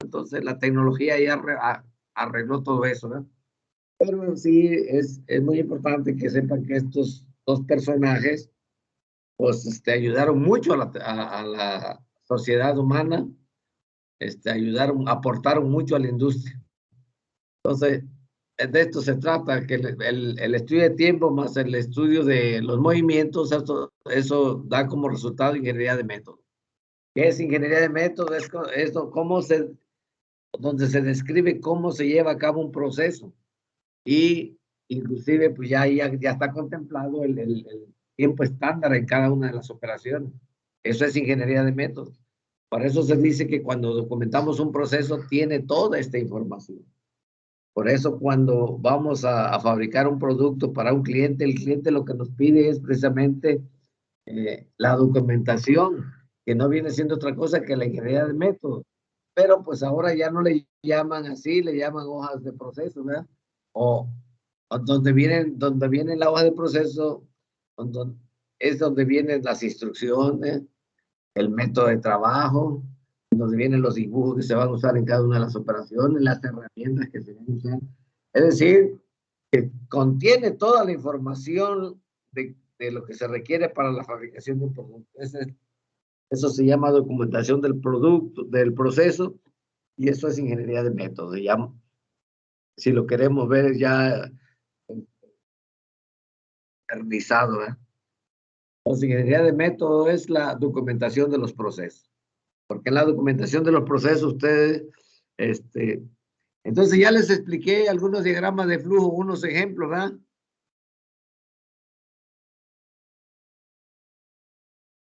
Entonces la tecnología ya arregló todo eso, ¿no? Pero sí es muy importante que sepan que estos dos personajes pues ayudaron mucho a la sociedad humana, ayudaron, aportaron mucho a la industria. Entonces, de esto se trata, que el estudio de tiempo más el estudio de los movimientos, eso da como resultado ingeniería de método. ¿Qué es ingeniería de método? Es esto, donde se describe cómo se lleva a cabo un proceso y inclusive pues ya está contemplado el tiempo estándar en cada una de las operaciones. Eso es ingeniería de métodos. Por eso se dice que cuando documentamos un proceso tiene toda esta información. Por eso cuando vamos a fabricar un producto para un cliente, el cliente lo que nos pide es precisamente la documentación, que no viene siendo otra cosa que la ingeniería de métodos. Pero pues ahora ya no le llaman así, le llaman hojas de proceso, ¿verdad? O donde viene la hoja de proceso, donde, es donde vienen las instrucciones, el método de trabajo, donde vienen los dibujos que se van a usar en cada una de las operaciones, las herramientas que se van a usar. Es decir, que contiene toda la información de lo que se requiere para la fabricación de un producto. Eso se llama documentación del producto, del proceso, y eso es ingeniería de método. Ya, si lo queremos ver ya realizado, ¿eh? Entonces, ingeniería de método es la documentación de los procesos. Porque en la documentación de los procesos ustedes, entonces ya les expliqué algunos diagramas de flujo, unos ejemplos, ¿verdad?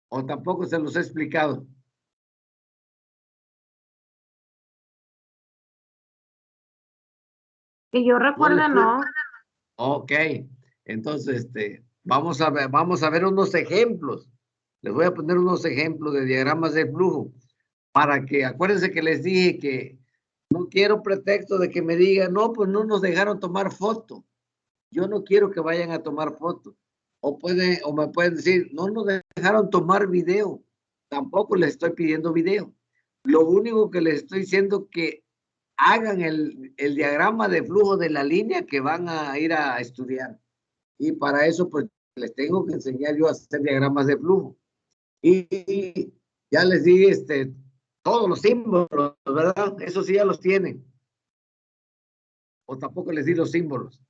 O tampoco se los he explicado. Que yo recuerde, no. Ok, entonces, vamos a ver unos ejemplos. Les voy a poner unos ejemplos de diagramas de flujo para que, acuérdense que les dije que no quiero pretexto de que me digan, no, pues no nos dejaron tomar foto. Yo no quiero que vayan a tomar fotos. O me pueden decir, no nos dejaron tomar video. Tampoco les estoy pidiendo video. Lo único que les estoy diciendo que hagan el diagrama de flujo de la línea que van a ir a estudiar. Y para eso, pues, les tengo que enseñar yo a hacer diagramas de flujo. Y ya les di todos los símbolos, ¿verdad? Eso sí ya los tienen. O tampoco les di los símbolos.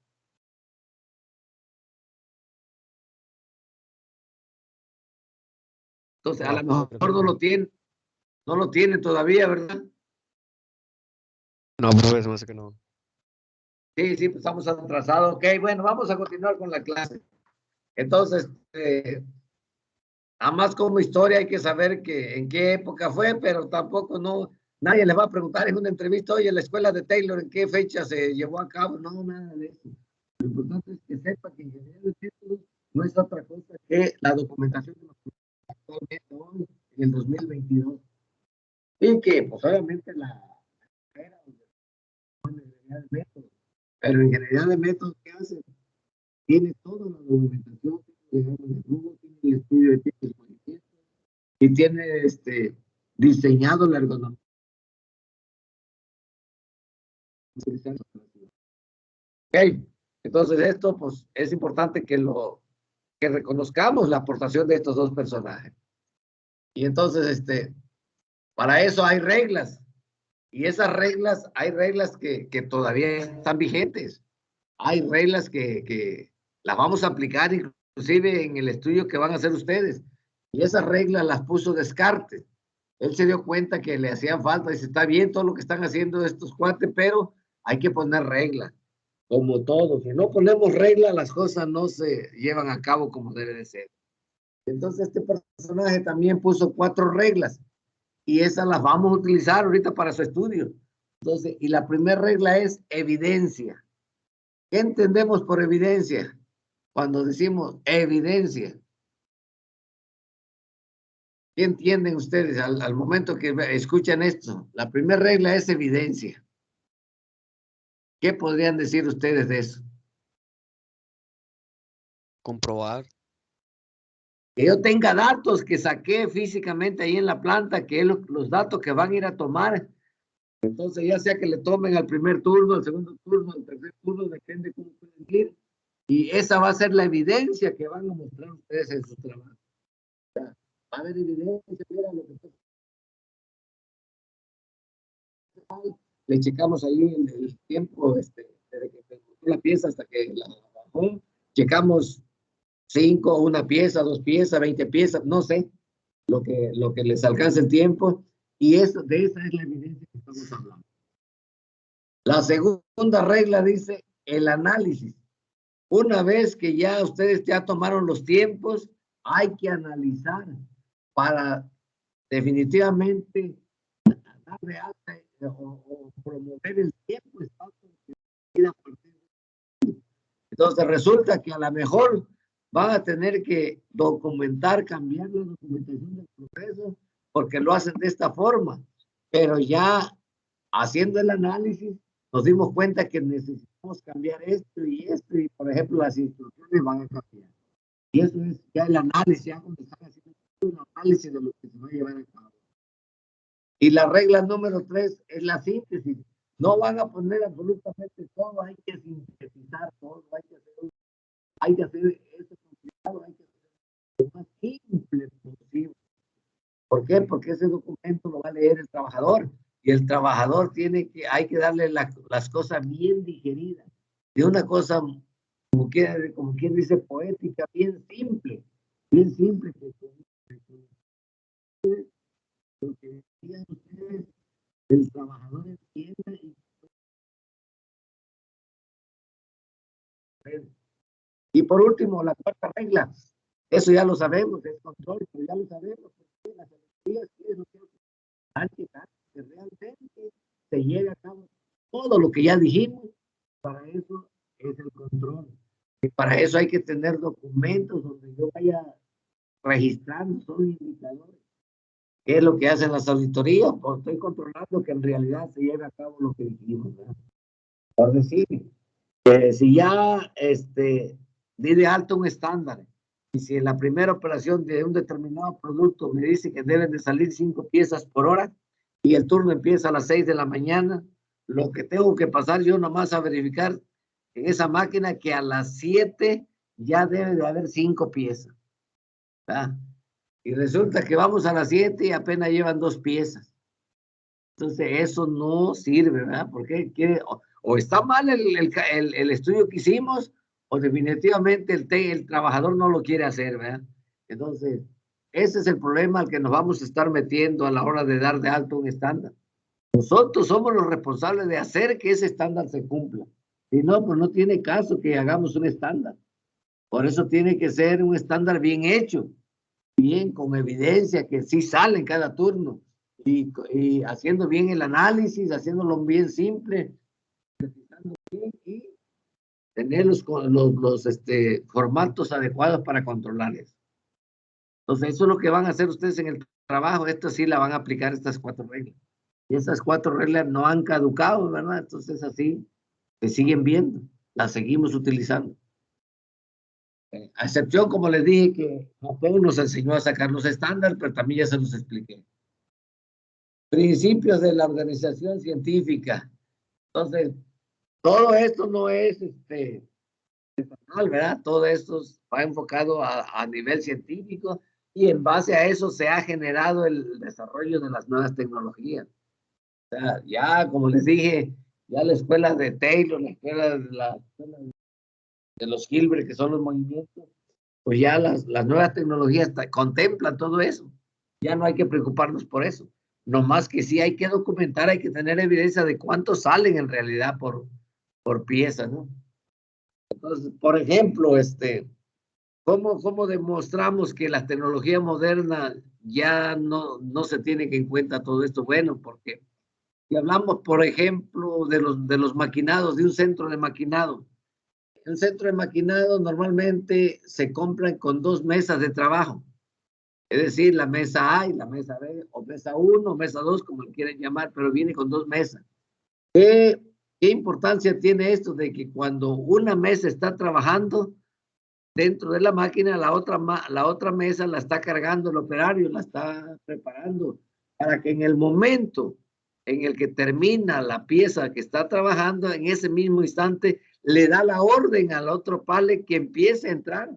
Entonces, a lo mejor no lo tienen todavía, ¿verdad? No, profesor, me hace que no. Sí, sí, pues estamos atrasados. Ok, bueno, vamos a continuar con la clase. Entonces, a más como historia hay que saber que en qué época fue, pero tampoco nadie le va a preguntar en una entrevista, oye, la escuela de Taylor, ¿en qué fecha se llevó a cabo? No, nada de eso. Lo importante es que sepa que ingeniería de títulos no es otra cosa que la documentación de los actualmente hoy, en el 2022. Y que, pues, obviamente, la carrera de ingeniería de métodos. Pero ingeniería de métodos, ¿qué hace? Tiene toda la documentación, tiene el estudio de tipos de movimiento y tiene diseñado la ergonomía. Okay. Entonces esto pues es importante que reconozcamos la aportación de estos dos personajes. Y entonces para eso hay reglas. Y esas reglas, hay reglas que todavía están vigentes. Hay reglas que las vamos a aplicar inclusive en el estudio que van a hacer ustedes. Y esas reglas las puso Descartes. Él se dio cuenta que le hacían falta, dice, está bien todo lo que están haciendo estos cuates, pero hay que poner reglas, como todo. Si no ponemos reglas, las cosas no se llevan a cabo como debe de ser. Entonces este personaje también puso 4 reglas y esas las vamos a utilizar ahorita para su estudio. Entonces, y la primera regla es evidencia. ¿Qué entendemos por evidencia? Cuando decimos evidencia, ¿qué entienden ustedes al momento que escuchan esto? La primera regla es evidencia. ¿Qué podrían decir ustedes de eso? Comprobar. Que yo tenga datos que saqué físicamente ahí en la planta, que los datos que van a ir a tomar Entonces, ya sea que le tomen al primer turno, al segundo turno, al tercer turno, depende cómo pueden ir. Y esa va a ser la evidencia que van a mostrar ustedes en su trabajo. O sea, va a haber evidencia, mira lo que está. Le checamos ahí el tiempo, desde que se montó la pieza hasta que la bajó. Checamos 5, una pieza, 2 piezas, 20 piezas, no sé, lo que les alcance el tiempo. Y eso, de esa es la evidencia que estamos hablando. La segunda regla dice el análisis. Una vez que ya ustedes ya tomaron los tiempos, hay que analizar para definitivamente dar de alta o promover el tiempo. Entonces resulta que a lo mejor van a tener que documentar, cambiar la documentación del proceso, porque lo hacen de esta forma. Pero ya haciendo el análisis, nos dimos cuenta que necesitamos cambiar esto, y por ejemplo, las instrucciones van a cambiar. Y eso es ya el análisis, ya cuando están haciendo un análisis de lo que se va a llevar a cabo. Y la regla número 3 es la síntesis. No van a poner absolutamente todo, hay que sintetizar todo, hay que hacer eso complicado, hay que hacer lo más simple posible. ¿Por qué? Porque ese documento lo va a leer el trabajador, y el trabajador hay que darle las cosas bien digeridas, de una cosa, como quien dice, poética, bien simple, que digan ustedes, el trabajador entienda. Y por último, la cuarta regla, eso ya lo sabemos, es control, pero ya lo sabemos, porque las energías hay que realmente se lleve a cabo todo lo que ya dijimos. Para eso es el control. Y para eso hay que tener documentos donde yo vaya registrando, son indicadores. ¿Qué es lo que hacen las auditorías? Pues estoy controlando que en realidad se lleve a cabo lo que dijimos, ¿verdad? Por decir, si ya di de alto un estándar, y si en la primera operación de un determinado producto me dice que deben de salir 5 piezas por hora, y el turno empieza a las 6 de la mañana, lo que tengo que pasar yo nomás a verificar en esa máquina que a las 7 ya debe de haber 5 piezas, ¿verdad? Y resulta que vamos a las 7 y apenas llevan 2 piezas. Entonces eso no sirve, ¿verdad? Porque o está mal el estudio que hicimos, o definitivamente el trabajador no lo quiere hacer, ¿verdad? Entonces, ese es el problema al que nos vamos a estar metiendo a la hora de dar de alto un estándar. Nosotros somos los responsables de hacer que ese estándar se cumpla. Si no, pues no tiene caso que hagamos un estándar. Por eso tiene que ser un estándar bien hecho, bien, con evidencia, que sí sale en cada turno, y haciendo bien el análisis, haciéndolo bien simple, bien, y tener los formatos adecuados para controlarles. Entonces, eso es lo que van a hacer ustedes en el trabajo. Esto sí la van a aplicar, estas 4 reglas. Y esas 4 reglas no han caducado, ¿verdad? Entonces, así se siguen viendo, las seguimos utilizando. A excepción, como les dije, que Japón nos enseñó a sacar los estándares, pero también ya se los expliqué. Principios de la organización científica. Entonces, todo esto no es personal, ¿verdad? Todo esto va enfocado a nivel científico, y en base a eso se ha generado el desarrollo de las nuevas tecnologías. O sea, ya, como les dije, ya la escuela de Taylor, la escuela de los Hilbert, que son los movimientos, pues ya las nuevas tecnologías contemplan todo eso. Ya no hay que preocuparnos por eso. No más que sí hay que documentar, hay que tener evidencia de cuántos salen en realidad por pieza, ¿no? Entonces, por ejemplo, ¿cómo demostramos que la tecnología moderna ya no se tiene que en cuenta todo esto? Bueno, porque si hablamos, por ejemplo, de los maquinados, de un centro de maquinado. Un centro de maquinado normalmente se compran con 2 mesas de trabajo. Es decir, la mesa A y la mesa B, o mesa 1, o mesa 2, como lo quieren llamar, pero viene con 2 mesas. ¿Qué importancia tiene esto de que cuando una mesa está trabajando dentro de la máquina, la otra mesa la está cargando el operario, la está preparando para que en el momento en el que termina la pieza que está trabajando, en ese mismo instante le da la orden al otro pallet que empiece a entrar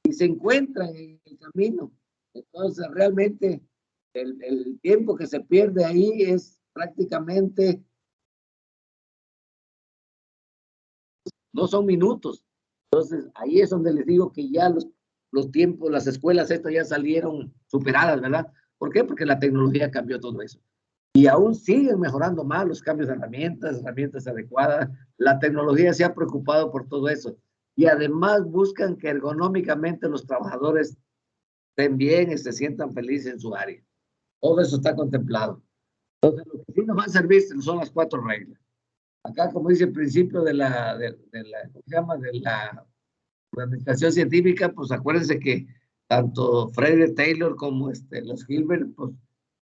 y se encuentran en el camino. Entonces, realmente, el tiempo que se pierde ahí es prácticamente, no son minutos. Entonces, ahí es donde les digo que ya los tiempos, las escuelas estas ya salieron superadas, ¿verdad? ¿Por qué? Porque la tecnología cambió todo eso. Y aún siguen mejorando más los cambios de herramientas adecuadas. La tecnología se ha preocupado por todo eso. Y además buscan que ergonómicamente los trabajadores estén bien y se sientan felices en su área. Todo eso está contemplado. Entonces, lo que sí nos va a servir son las 4 reglas. Acá, como dice el principio de la, ¿cómo se llama? De la administración científica, pues acuérdense que tanto Frederick Taylor como los Hilbert, pues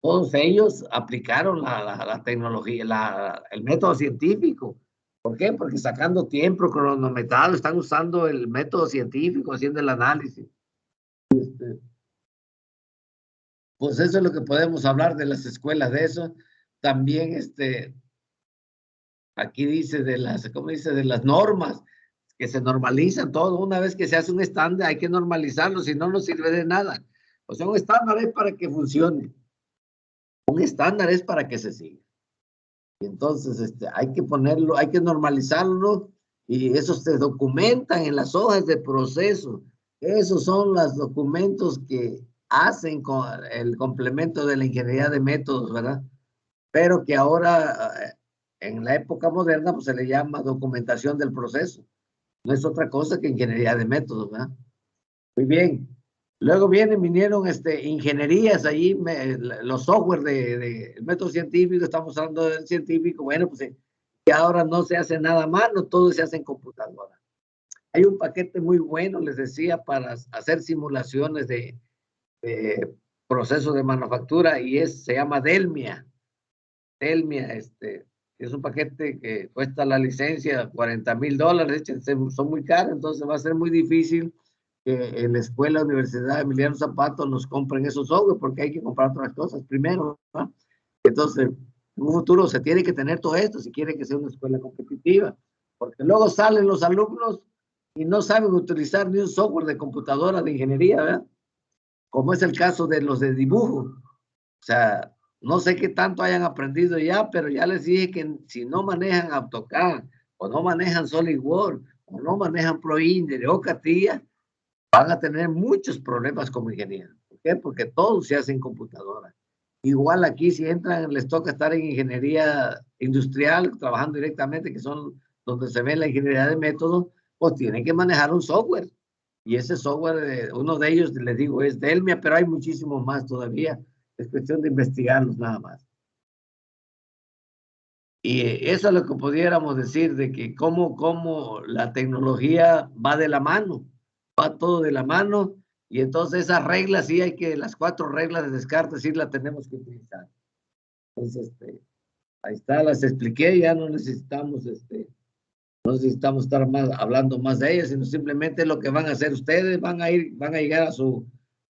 todos ellos aplicaron la tecnología, el método científico. ¿Por qué? Porque sacando tiempo cronometrado, están usando el método científico, haciendo el análisis. Pues eso es lo que podemos hablar de las escuelas de eso. También aquí dice ¿cómo dice? De las normas, que se normalizan todo. Una vez que se hace un estándar, hay que normalizarlo, si no, no sirve de nada. O sea, un estándar es para que funcione. Un estándar es para que se siga. Y entonces, hay que ponerlo, hay que normalizarlo, y eso se documentan en las hojas de proceso. Esos son los documentos que hacen con el complemento de la ingeniería de métodos, ¿verdad? Pero que ahora, en la época moderna, pues se le llama documentación del proceso. No es otra cosa que ingeniería de métodos, ¿verdad? Muy bien. Luego vinieron ingenierías allí, los software el método científico, estamos hablando del científico, bueno, pues que ahora no se hace nada mano, todo se hace en computadora. Hay un paquete muy bueno, les decía, para hacer simulaciones de procesos de manufactura, y se llama Delmia. Delmia, es un paquete que cuesta la licencia $40,000, son muy caros, entonces va a ser muy difícil que en la escuela, Universidad Emiliano Zapata nos compren esos software, porque hay que comprar otras cosas primero, ¿no? Entonces, en un futuro se tiene que tener todo esto si quiere que sea una escuela competitiva, porque luego salen los alumnos y no saben utilizar ni un software de computadora de ingeniería, ¿verdad? Como es el caso de los de dibujo. O sea, no sé qué tanto hayan aprendido ya, pero ya les dije que si no manejan AutoCAD, o no manejan SolidWorks, o no manejan ProInter o CATIA, van a tener muchos problemas como ingenieros. ¿Por qué? Porque todo se hace en computadora. Igual aquí, si entran, les toca estar en ingeniería industrial, trabajando directamente, que son donde se ve la ingeniería de método, pues tienen que manejar un software. Y ese software, uno de ellos, les digo, es Delmia, pero hay muchísimos más todavía. Es cuestión de investigarlos nada más. Y eso es lo que pudiéramos decir, de que cómo la tecnología va de la mano, va todo de la mano, y entonces esas reglas sí las 4 reglas de Descartes sí las tenemos que utilizar. Entonces, ahí está, las expliqué, ya no necesitamos, no necesitamos estar hablando más de ellas, sino simplemente lo que van a hacer ustedes, van a llegar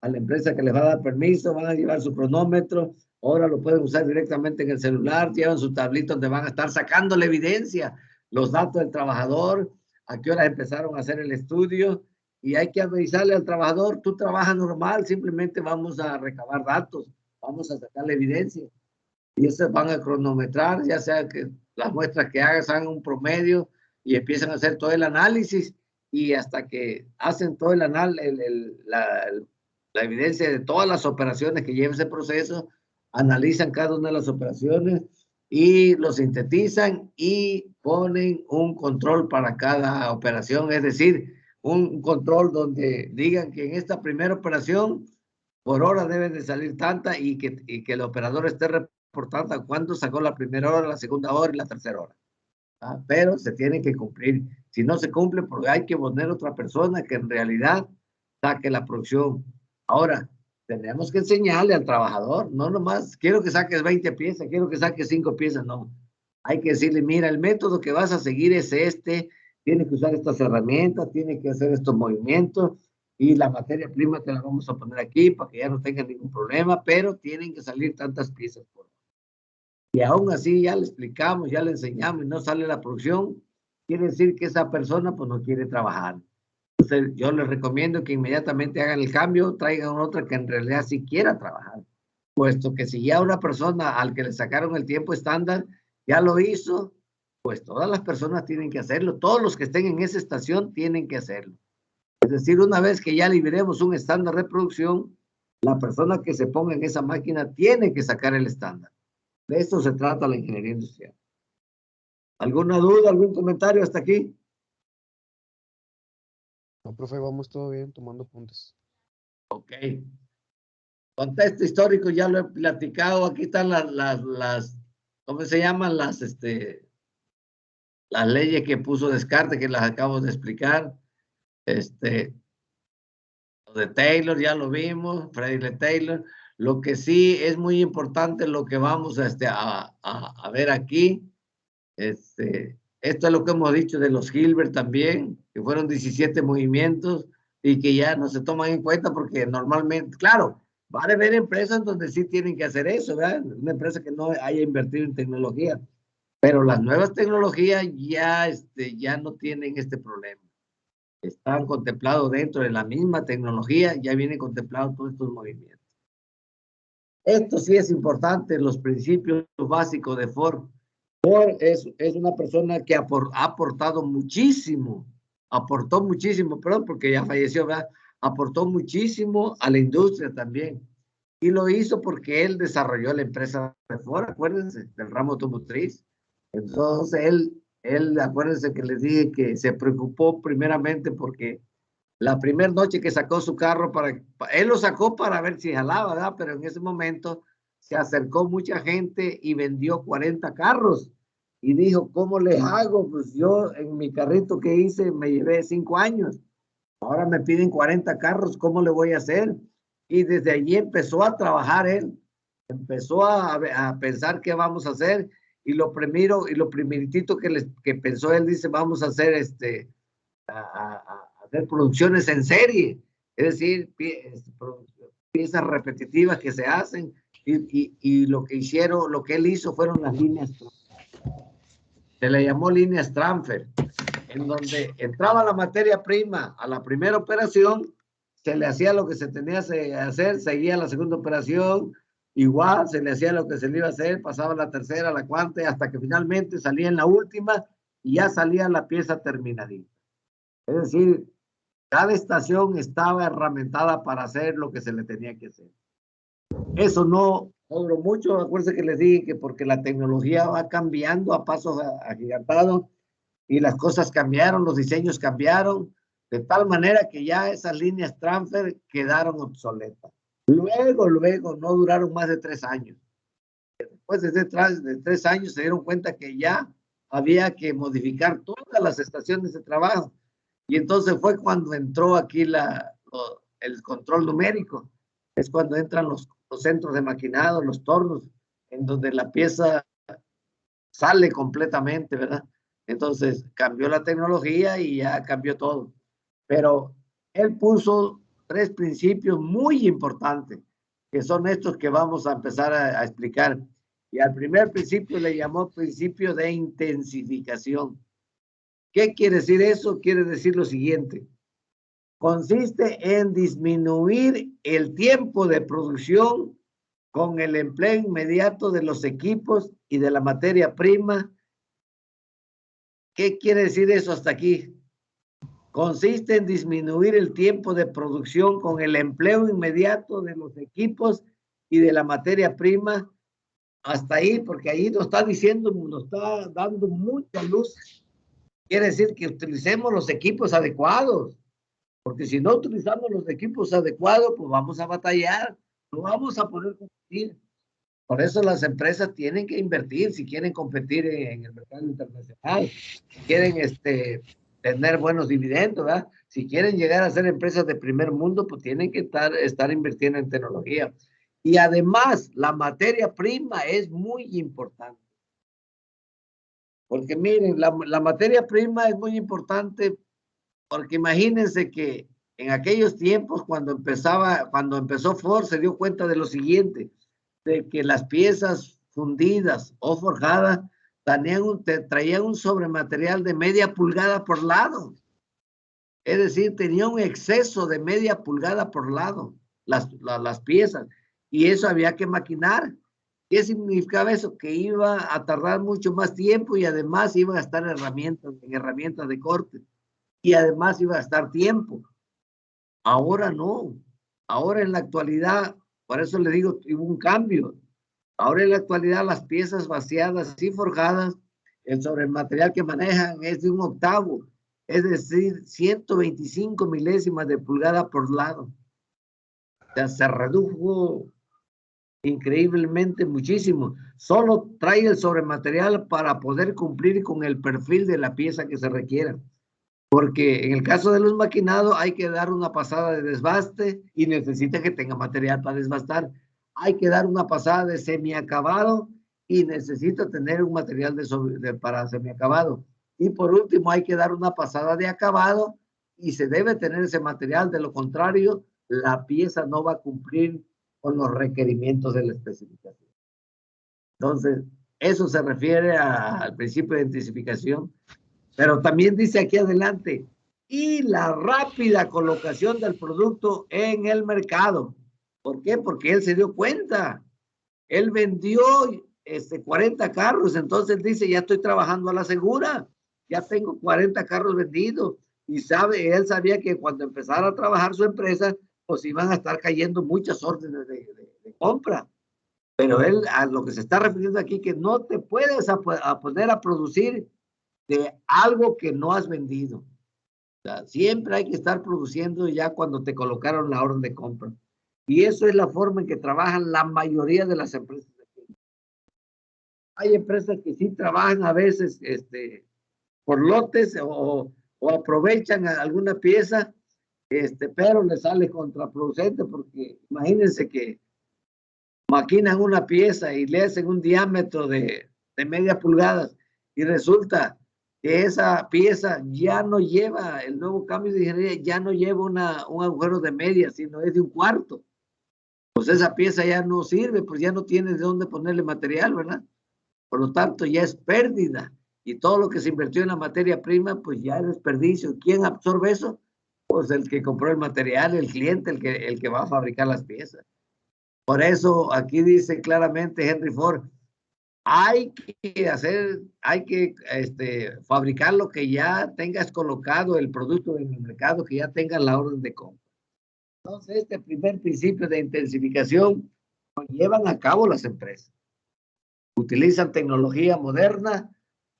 a la empresa que les va a dar permiso, van a llevar su cronómetro, ahora lo pueden usar directamente en el celular, llevan su tablito donde van a estar sacando la evidencia, los datos del trabajador, a qué hora empezaron a hacer el estudio, y hay que avisarle al trabajador, tú trabajas normal, simplemente vamos a recabar datos, vamos a sacar la evidencia, y esas van a cronometrar, ya sea que las muestras que hagan un promedio, y empiezan a hacer todo el análisis, y hasta que hacen todo el análisis, la evidencia de todas las operaciones que lleva ese proceso, analizan cada una de las operaciones y lo sintetizan y ponen un control para cada operación, es decir, un control donde digan que en esta primera operación por hora debe de salir tanta, y que el operador esté reportando cuándo sacó la primera hora, la segunda hora y la tercera hora. Pero se tiene que cumplir. Si no se cumple, porque hay que poner otra persona que en realidad saque la producción. Ahora, tenemos que enseñarle al trabajador, no nomás, quiero que saques 20 piezas, quiero que saques 5 piezas, no. Hay que decirle, mira, el método que vas a seguir es tiene que usar estas herramientas, tiene que hacer estos movimientos, y la materia prima te la vamos a poner aquí para que ya no tengan ningún problema, pero tienen que salir tantas piezas por y aún así ya le explicamos, ya le enseñamos y no sale la producción, quiere decir que esa persona pues no quiere trabajar. Entonces yo les recomiendo que inmediatamente hagan el cambio, traigan otra que en realidad sí quiera trabajar, puesto que si ya una persona al que le sacaron el tiempo estándar ya lo hizo, pues todas las personas tienen que hacerlo, todos los que estén en esa estación tienen que hacerlo. Es decir, una vez que ya liberemos un estándar de producción, la persona que se ponga en esa máquina tiene que sacar el estándar. De esto se trata la ingeniería industrial. ¿Alguna duda, algún comentario hasta aquí? No, profe, vamos todo bien, tomando apuntes. Ok. Contexto histórico ya lo he platicado. Aquí están las ¿cómo se llaman? Las leyes que puso Descartes, que las acabo de explicar. Lo de Taylor ya lo vimos, Frederick Taylor. Lo que sí es muy importante, lo que vamos a ver aquí, esto es lo que hemos dicho de los Hilbert también, que fueron 17 movimientos y que ya no se toman en cuenta porque normalmente, claro, va a haber empresas donde sí tienen que hacer eso, ¿verdad? Una empresa que no haya invertido en tecnología, pero las nuevas tecnologías ya no tienen este problema. Están contemplados dentro de la misma tecnología, ya vienen contemplados todos estos movimientos. Esto sí es importante, los principios básicos de Ford. Ford es una persona que ha aportado muchísimo, perdón, porque ya falleció, ¿verdad? Aportó muchísimo a la industria también. Y lo hizo porque él desarrolló la empresa de Ford, acuérdense, del ramo automotriz. Entonces, acuérdense que les dije que se preocupó primeramente porque la primera noche que sacó su carro, él lo sacó para ver si jalaba, ¿verdad? Pero en ese momento se acercó mucha gente y vendió 40 carros. Y dijo, ¿cómo les hago? Pues yo en mi carrito que hice me llevé 5 años. Ahora me piden 40 carros, ¿cómo le voy a hacer? Y desde allí empezó a trabajar él. Empezó a pensar qué vamos a hacer. Y lo primeritito que pensó él, dice, vamos a hacer a hacer producciones en serie, es decir, piezas repetitivas que se hacen y lo que él hizo fueron las líneas, se le llamó líneas transfer, en donde entraba la materia prima a la primera operación, se le hacía lo que se tenía que hacer, seguía la segunda operación, igual se le hacía lo que se le iba a hacer, pasaba la tercera, la cuarta, hasta que finalmente salía en la última y ya salía la pieza terminadita. Es decir, cada estación estaba herramentada para hacer lo que se le tenía que hacer. Eso no duró mucho. Acuérdense que les dije que porque la tecnología va cambiando a pasos agigantados y las cosas cambiaron, los diseños cambiaron, de tal manera que ya esas líneas transfer quedaron obsoletas. Luego, no duraron más de 3 años. Después de 3 años se dieron cuenta que ya había que modificar todas las estaciones de trabajo. Y entonces fue cuando entró aquí el control numérico. Es cuando entran los centros de maquinado, los tornos, en donde la pieza sale completamente, ¿verdad? Entonces cambió la tecnología y ya cambió todo. Pero él puso 3 principios muy importantes, que son estos que vamos a empezar a explicar. Y al primer principio le llamó principio de intensificación. ¿Qué quiere decir eso? Quiere decir lo siguiente. Consiste en disminuir el tiempo de producción con el empleo inmediato de los equipos y de la materia prima. ¿Qué quiere decir eso hasta aquí? Consiste en disminuir el tiempo de producción con el empleo inmediato de los equipos y de la materia prima. Hasta ahí, porque ahí nos está diciendo, nos está dando mucha luz. Quiere decir que utilicemos los equipos adecuados. Porque si no utilizamos los equipos adecuados, pues vamos a batallar, no vamos a poder competir. Por eso las empresas tienen que invertir si quieren competir en el mercado internacional, si quieren tener buenos dividendos, ¿verdad? Si quieren llegar a ser empresas de primer mundo, pues tienen que estar invirtiendo en tecnología. Y además, la materia prima es muy importante. Porque miren, la materia prima es muy importante porque imagínense que en aquellos tiempos, cuando empezó Ford, se dio cuenta de lo siguiente, de que las piezas fundidas o forjadas traían un sobrematerial de media pulgada por lado. Es decir, tenía un exceso de media pulgada por lado, las piezas. Y eso había que maquinar. ¿Qué significaba eso? Que iba a tardar mucho más tiempo y además iba a gastar herramientas de corte. Y además iba a gastar tiempo. Ahora no. Ahora en la actualidad, por eso le digo, hubo un cambio. Ahora en la actualidad las piezas vaciadas y forjadas, sobre el material que manejan es de 1/8, es decir, 125 milésimas de pulgada por lado. O sea, se redujo increíblemente muchísimo. Solo trae el sobrematerial para poder cumplir con el perfil de la pieza que se requiera. Porque en el caso de los maquinados hay que dar una pasada de desbaste y necesita que tenga material para desbastar. Hay que dar una pasada de semiacabado y necesita tener un material para semiacabado. Y por último hay que dar una pasada de acabado y se debe tener ese material. De lo contrario, la pieza no va a cumplir con los requerimientos de la especificación. Entonces, eso se refiere al principio de intensificación. Pero también dice aquí adelante, y la rápida colocación del producto en el mercado. ¿Por qué? Porque él se dio cuenta. Él vendió 40 carros, entonces dice, ya estoy trabajando a la segura, ya tengo 40 carros vendidos. Y él sabía que cuando empezara a trabajar su empresa, pues iban a estar cayendo muchas órdenes de compra. Pero él a lo que se está refiriendo aquí, que no te puedes poner a producir de algo que no has vendido. O sea, siempre hay que estar produciendo ya cuando te colocaron la orden de compra. Y eso es la forma en que trabajan la mayoría de las empresas. Hay empresas que sí trabajan a veces por lotes o aprovechan alguna pieza, pero le sale contraproducente porque imagínense que maquinan una pieza y le hacen un diámetro de media pulgada y resulta que esa pieza ya no lleva, el nuevo cambio de ingeniería ya no lleva un agujero de media, sino es de 1/4. Pues esa pieza ya no sirve, pues ya no tienes de dónde ponerle material, ¿verdad? Por lo tanto, ya es pérdida. Y todo lo que se invirtió en la materia prima, pues ya es desperdicio. ¿Quién absorbe eso? Pues el que compró el material, el cliente, el que va a fabricar las piezas. Por eso aquí dice claramente Henry Ford, hay que fabricar lo que ya tengas colocado el producto en el mercado, que ya tenga la orden de compra. Entonces, este primer principio de intensificación lo llevan a cabo las empresas. Utilizan tecnología moderna,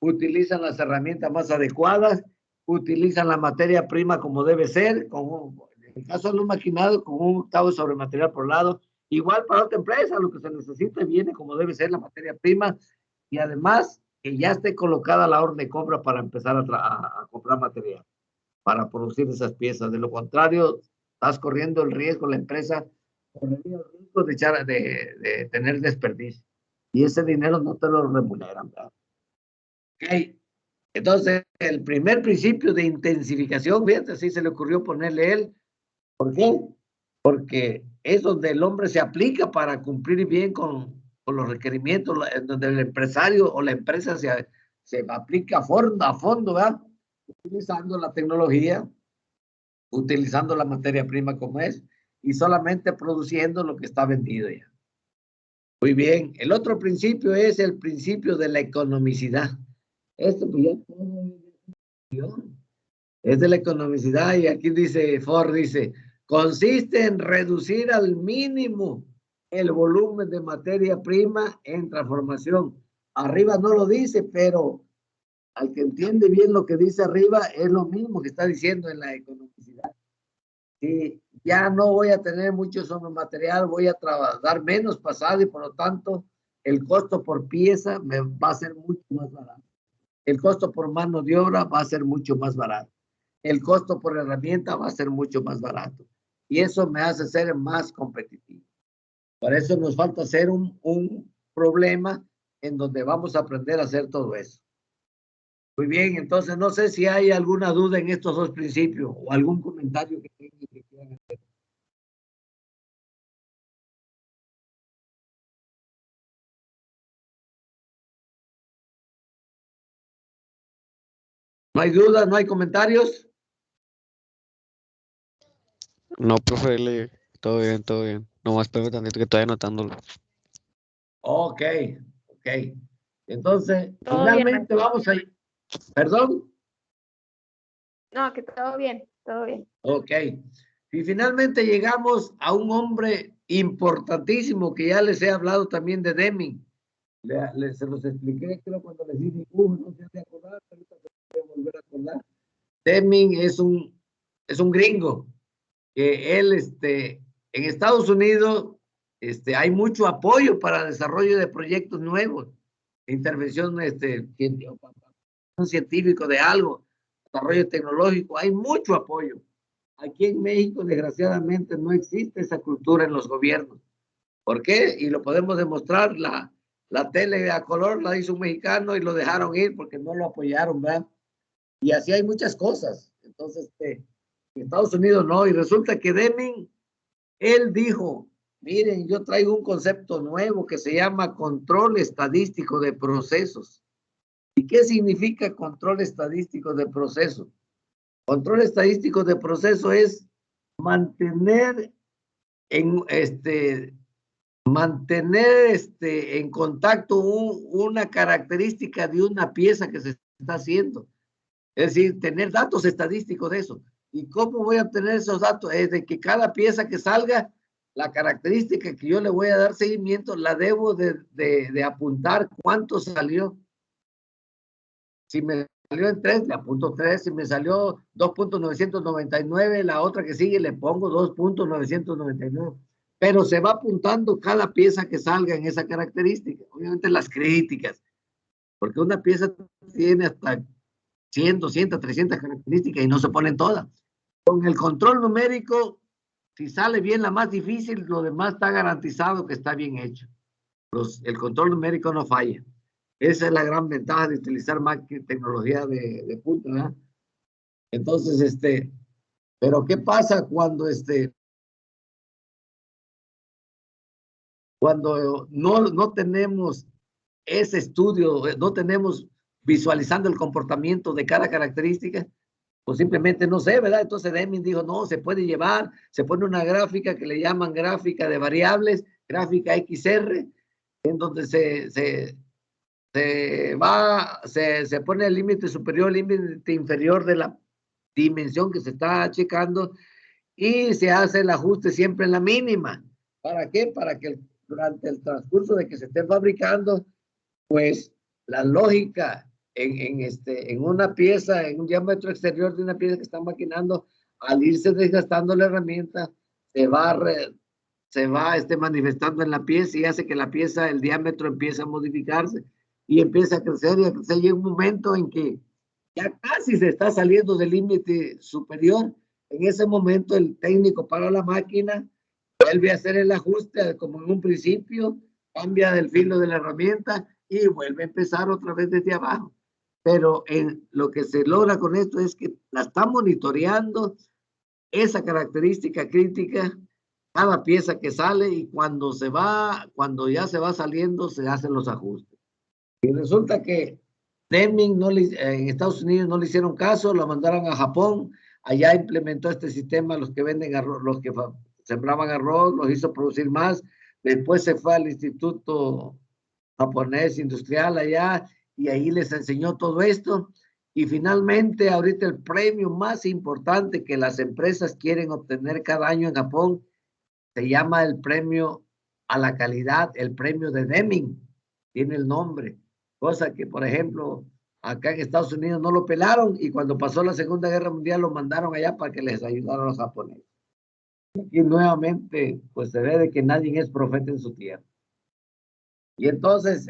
utilizan las herramientas más adecuadas, utilizan la materia prima como debe ser, en el caso de los maquinados, con 1/8 sobre material por lado. Igual para otra empresa, lo que se necesita viene como debe ser la materia prima y además que ya esté colocada la orden de compra para empezar a comprar material, para producir esas piezas. De lo contrario, estás corriendo el riesgo, la empresa correría el riesgo de tener desperdicio. Y ese dinero no te lo remuneran, ¿verdad? Ok. Entonces, el primer principio de intensificación, fíjate, así se le ocurrió ponerle él. ¿Por qué? Porque es donde el hombre se aplica para cumplir bien con los requerimientos, donde el empresario o la empresa se aplica a fondo, ¿verdad? Utilizando la tecnología, utilizando la materia prima como es, y solamente produciendo lo que está vendido ya. Muy bien. El otro principio es el principio de la economicidad. Esto pues ya es de la economicidad y aquí dice Ford, dice, consiste en reducir al mínimo el volumen de materia prima en transformación. Arriba no lo dice, pero al que entiende bien lo que dice arriba es lo mismo que está diciendo en la economicidad. Y ya no voy a tener mucho sobre material, voy a dar menos pasado y por lo tanto el costo por pieza me va a ser mucho más barato. El costo por mano de obra va a ser mucho más barato. El costo por herramienta va a ser mucho más barato. Y eso me hace ser más competitivo. Por eso nos falta hacer un problema en donde vamos a aprender a hacer todo eso. Muy bien, entonces no sé si hay alguna duda en estos dos principios o algún comentario que tengan que hacer. ¿No hay dudas? ¿No hay comentarios? No, profe, todo bien, todo bien. Nomás espérame tantito que estoy anotándolo. Ok, ok. Entonces, Todo bien, finalmente vamos a... ¿Perdón? no, que todo bien, todo bien. Ok. Y finalmente llegamos a un hombre importantísimo que ya les he hablado también de Deming. Se los expliqué, creo, cuando les dije, no se han de acordar, ahorita se voy a volver a acordar. Deming es un gringo que él, en Estados Unidos, hay mucho apoyo para el desarrollo de proyectos nuevos, intervención, científico de algo, desarrollo tecnológico, hay mucho apoyo. Aquí en México, desgraciadamente, no existe esa cultura en los gobiernos. ¿Por qué? Y lo podemos demostrar, la tele a color la hizo un mexicano y lo dejaron ir porque no lo apoyaron, ¿verdad? Y así hay muchas cosas. Entonces, en Estados Unidos no, y resulta que Deming, él dijo, miren, yo traigo un concepto nuevo que se llama control estadístico de procesos. ¿Y qué significa control estadístico de procesos? Control estadístico de proceso es mantener en en contacto una característica de una pieza que se está haciendo. Es decir, tener datos estadísticos de eso. ¿Y cómo voy a obtener esos datos? Es de que cada pieza que salga, la característica que yo le voy a dar seguimiento, la debo de apuntar cuánto salió. Si me salió en 3, le apunto 3. Si me salió 2.999, la otra que sigue le pongo 2.999. Pero se va apuntando cada pieza que salga en esa característica. Obviamente las críticas, porque una pieza tiene hasta 100, 200, 300 características y no se ponen todas. Con el control numérico, si sale bien la más difícil, lo demás está garantizado que está bien hecho. El control numérico no falla. Esa es la gran ventaja de utilizar más tecnología de punta, ¿verdad? Entonces, pero ¿qué pasa cuando no tenemos ese estudio, no tenemos visualizando el comportamiento de cada característica? Pues simplemente no sé, ¿verdad? Entonces Deming dijo, no, se puede llevar, se pone una gráfica que le llaman gráfica de variables, gráfica XR, en donde se pone el límite superior, el límite inferior de la dimensión que se está checando y se hace el ajuste siempre en la mínima. ¿Para qué? Para que durante el transcurso de que se esté fabricando, pues la lógica en una pieza, en un diámetro exterior de una pieza que están maquinando, al irse desgastando la herramienta, se va manifestando en la pieza y hace que la pieza, el diámetro empiece a modificarse y empieza a crecer y a crecer. Llega un momento en que ya casi se está saliendo del límite superior. En ese momento el técnico para la máquina, vuelve a hacer el ajuste como en un principio, cambia del filo de la herramienta y vuelve a empezar otra vez desde abajo. Pero lo que se logra con esto es que la está monitoreando esa característica crítica, cada pieza que sale, y cuando ya se va saliendo, se hacen los ajustes. Y resulta que Deming en Estados Unidos no le hicieron caso, lo mandaron a Japón, allá implementó este sistema, los que venden arroz, los que sembraban arroz, los hizo producir más, después se fue al Instituto Japonés Industrial allá, y ahí les enseñó todo esto, y finalmente ahorita el premio más importante que las empresas quieren obtener cada año en Japón, se llama el premio a la calidad, el premio de Deming, tiene el nombre, cosa que, por ejemplo, acá en Estados Unidos no lo pelaron y cuando pasó la Segunda Guerra Mundial lo mandaron allá para que les ayudaran a los japoneses. Y nuevamente, pues se ve de que nadie es profeta en su tierra. Y entonces,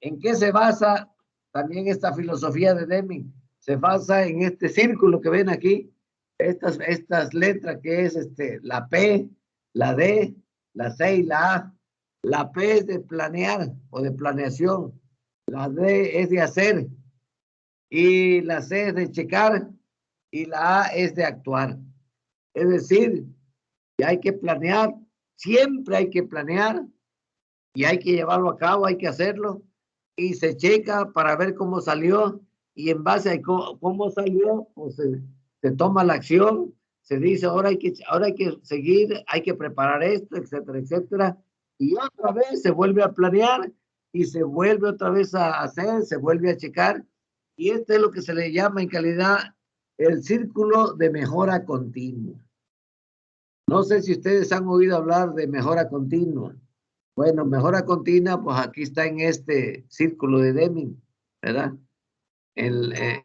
¿en qué se basa también esta filosofía de Deming? Se basa en este círculo que ven aquí, estas letras que es la P, la D, la C y la A. La P es de planear o de planeación, la D es de hacer y la C es de checar y la A es de actuar. Es decir, que hay que planear, siempre hay que planear y hay que llevarlo a cabo, hay que hacerlo y se checa para ver cómo salió y en base a cómo salió, pues se toma la acción, se dice, ahora hay que seguir, hay que preparar esto, etcétera, etcétera, y otra vez se vuelve a planear y se vuelve otra vez a hacer, se vuelve a checar, y este es lo que se le llama en calidad el círculo de mejora continua. No sé si ustedes han oído hablar de mejora continua. Bueno, mejora continua, pues aquí está en este círculo de Deming, ¿verdad? En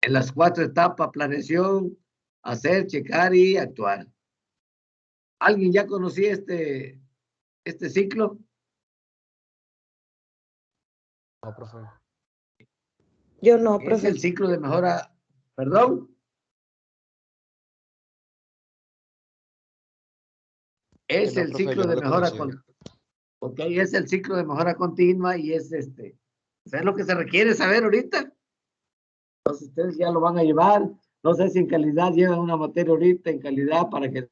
las 4 etapas: planeación, hacer, checar y actuar. ¿Alguien ya conocía este ciclo? No, profe. Yo no, Es profe. el ciclo de mejora, perdón. Es No, el profe, ciclo yo no de lo mejora conocía. continua. Ok, es el ciclo de mejora continua y es ¿sabes lo que se requiere saber ahorita? Entonces ustedes ya lo van a llevar. No sé si en calidad llevan una materia ahorita en calidad para que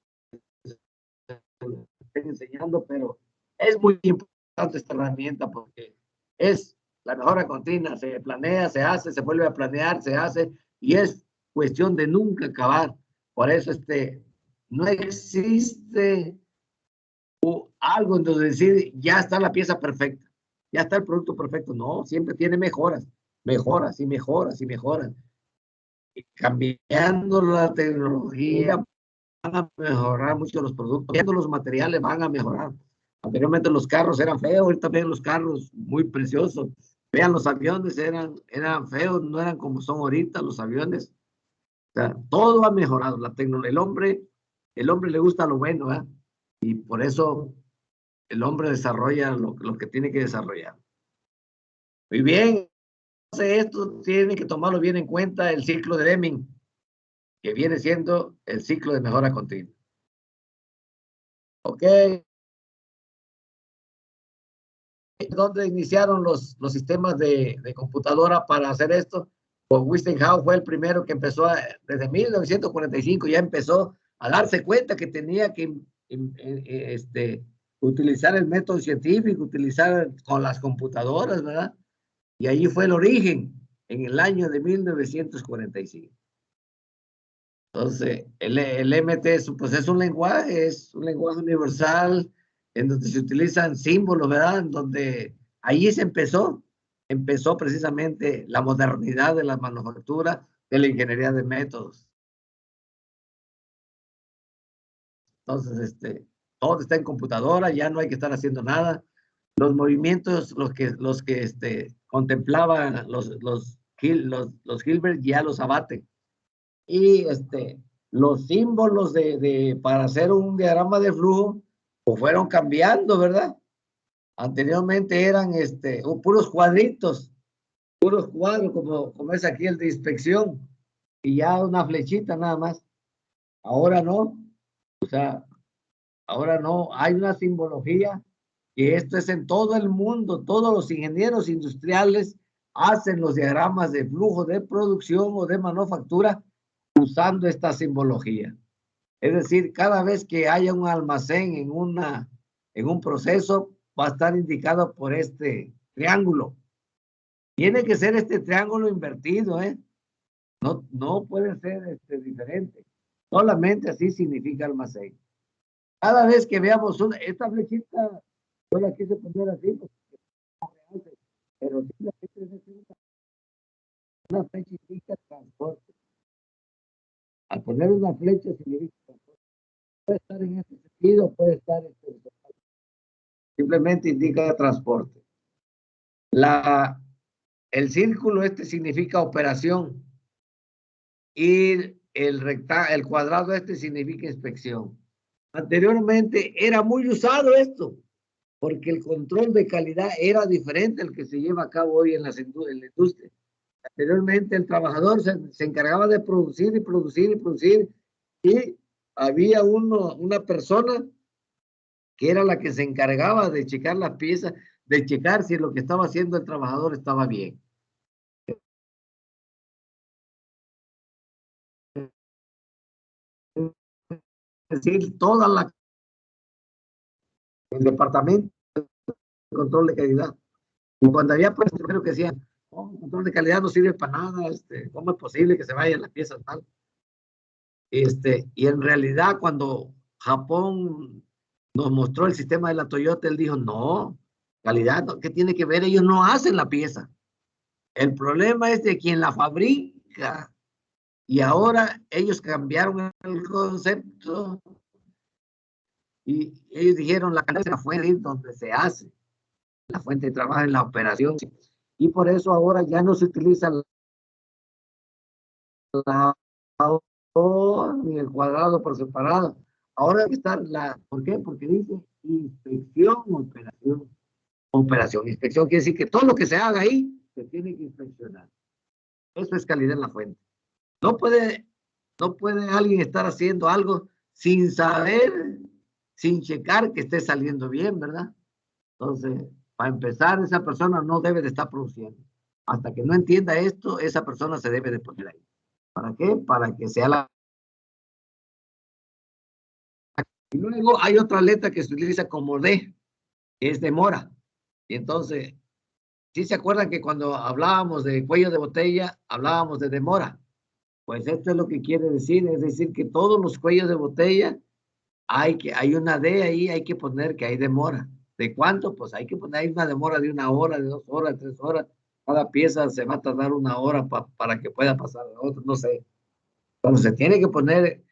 estén enseñando, pero es muy importante esta herramienta porque es la mejora continua. Se planea, se hace, se vuelve a planear, se hace, y es cuestión de nunca acabar. Por eso no existe algo en donde decir ya está la pieza perfecta, ya está el producto perfecto. No, siempre tiene mejoras, mejoras y mejoras y mejoras. Y cambiando la tecnología van a mejorar mucho los productos, cambiando los materiales van a mejorar. Anteriormente los carros eran feos, ahorita ven los carros muy preciosos. Vean, los aviones eran feos, no eran como son ahorita los aviones. O sea, todo ha mejorado. La tecnología, el hombre le gusta lo bueno, ¿eh? Y por eso el hombre desarrolla lo que tiene que desarrollar. Muy bien, esto tiene que tomarlo bien en cuenta, el ciclo de Deming, que viene siendo el ciclo de mejora continua. Ok. ¿Dónde iniciaron los sistemas de computadora para hacer esto? Pues Westinghouse fue el primero que empezó desde 1945, ya empezó a darse cuenta que tenía que utilizar el método científico, utilizar con las computadoras, ¿verdad? Y ahí fue el origen, en el año de 1945. Entonces, el MT pues es un lenguaje universal en donde se utilizan símbolos, ¿verdad? En donde ahí se empezó precisamente la modernidad de la manufactura, de la ingeniería de métodos. Entonces, todo está en computadora, ya no hay que estar haciendo nada. Los movimientos, los que contemplaban los Hilbert ya los abaten. Y los símbolos para hacer un diagrama de flujo pues fueron cambiando, ¿verdad? Anteriormente eran puros cuadritos, puros cuadros, como es aquí el de inspección, y ya una flechita nada más. Ahora no, o sea, ahora no, hay una simbología, que esto es en todo el mundo. Todos los ingenieros industriales hacen los diagramas de flujo de producción o de manufactura usando esta simbología. Es decir, cada vez que haya un almacén en un proceso, va a estar indicado por este triángulo. Tiene que ser este triángulo invertido, ¿eh? No puede ser diferente. Solamente así significa almacén. Cada vez que veamos esta flechita, yo la quise poner así, pero sí, una flecha indica transporte. Al poner una flecha significa transporte. Puede estar en este sentido, puede estar en este. Simplemente indica transporte. El círculo significa operación y el cuadrado significa inspección. Anteriormente era muy usado esto, porque el control de calidad era diferente al que se lleva a cabo hoy en la industria. Anteriormente el trabajador se encargaba de producir y producir y producir, y había una persona que era la que se encargaba de checar las piezas, de checar si lo que estaba haciendo el trabajador estaba bien. Es decir, el departamento de control de calidad. Y cuando había, pues, creo que decían, No, el control de calidad no sirve para nada, ¿cómo es posible que se vayan las piezas mal? Y en realidad cuando Japón nos mostró el sistema de la Toyota, él dijo, no, calidad, ¿qué tiene que ver? Ellos no hacen la pieza. El problema es de quien la fabrica. Y ahora ellos cambiaron el concepto y ellos dijeron, la calidad fue donde se hace. La fuente de trabajo en la operación. Y por eso ahora ya no se utiliza la ni el cuadrado por separado. Ahora debe estar ¿por qué? Porque dice inspección, operación. Operación, inspección quiere decir que todo lo que se haga ahí se tiene que inspeccionar. Eso es calidad en la fuente. No puede alguien estar haciendo algo sin saber, sin checar que esté saliendo bien, ¿verdad? Entonces, para empezar, esa persona no debe de estar produciendo. Hasta que no entienda esto, esa persona se debe de poner ahí. ¿Para qué? Para que sea la... Y luego hay otra letra que se utiliza como D, que es demora. Y entonces, ¿sí se acuerdan que cuando hablábamos de cuello de botella, hablábamos de demora? Pues esto es lo que quiere decir, es decir, que todos los cuellos de botella hay una D ahí, hay que poner que hay demora. ¿De cuánto? Pues hay que poner, hay una demora de 1 hora, de 2 horas, 3 horas. Cada pieza se va a tardar 1 hora para que pueda pasar a otro, no sé. Pero se tiene que poner,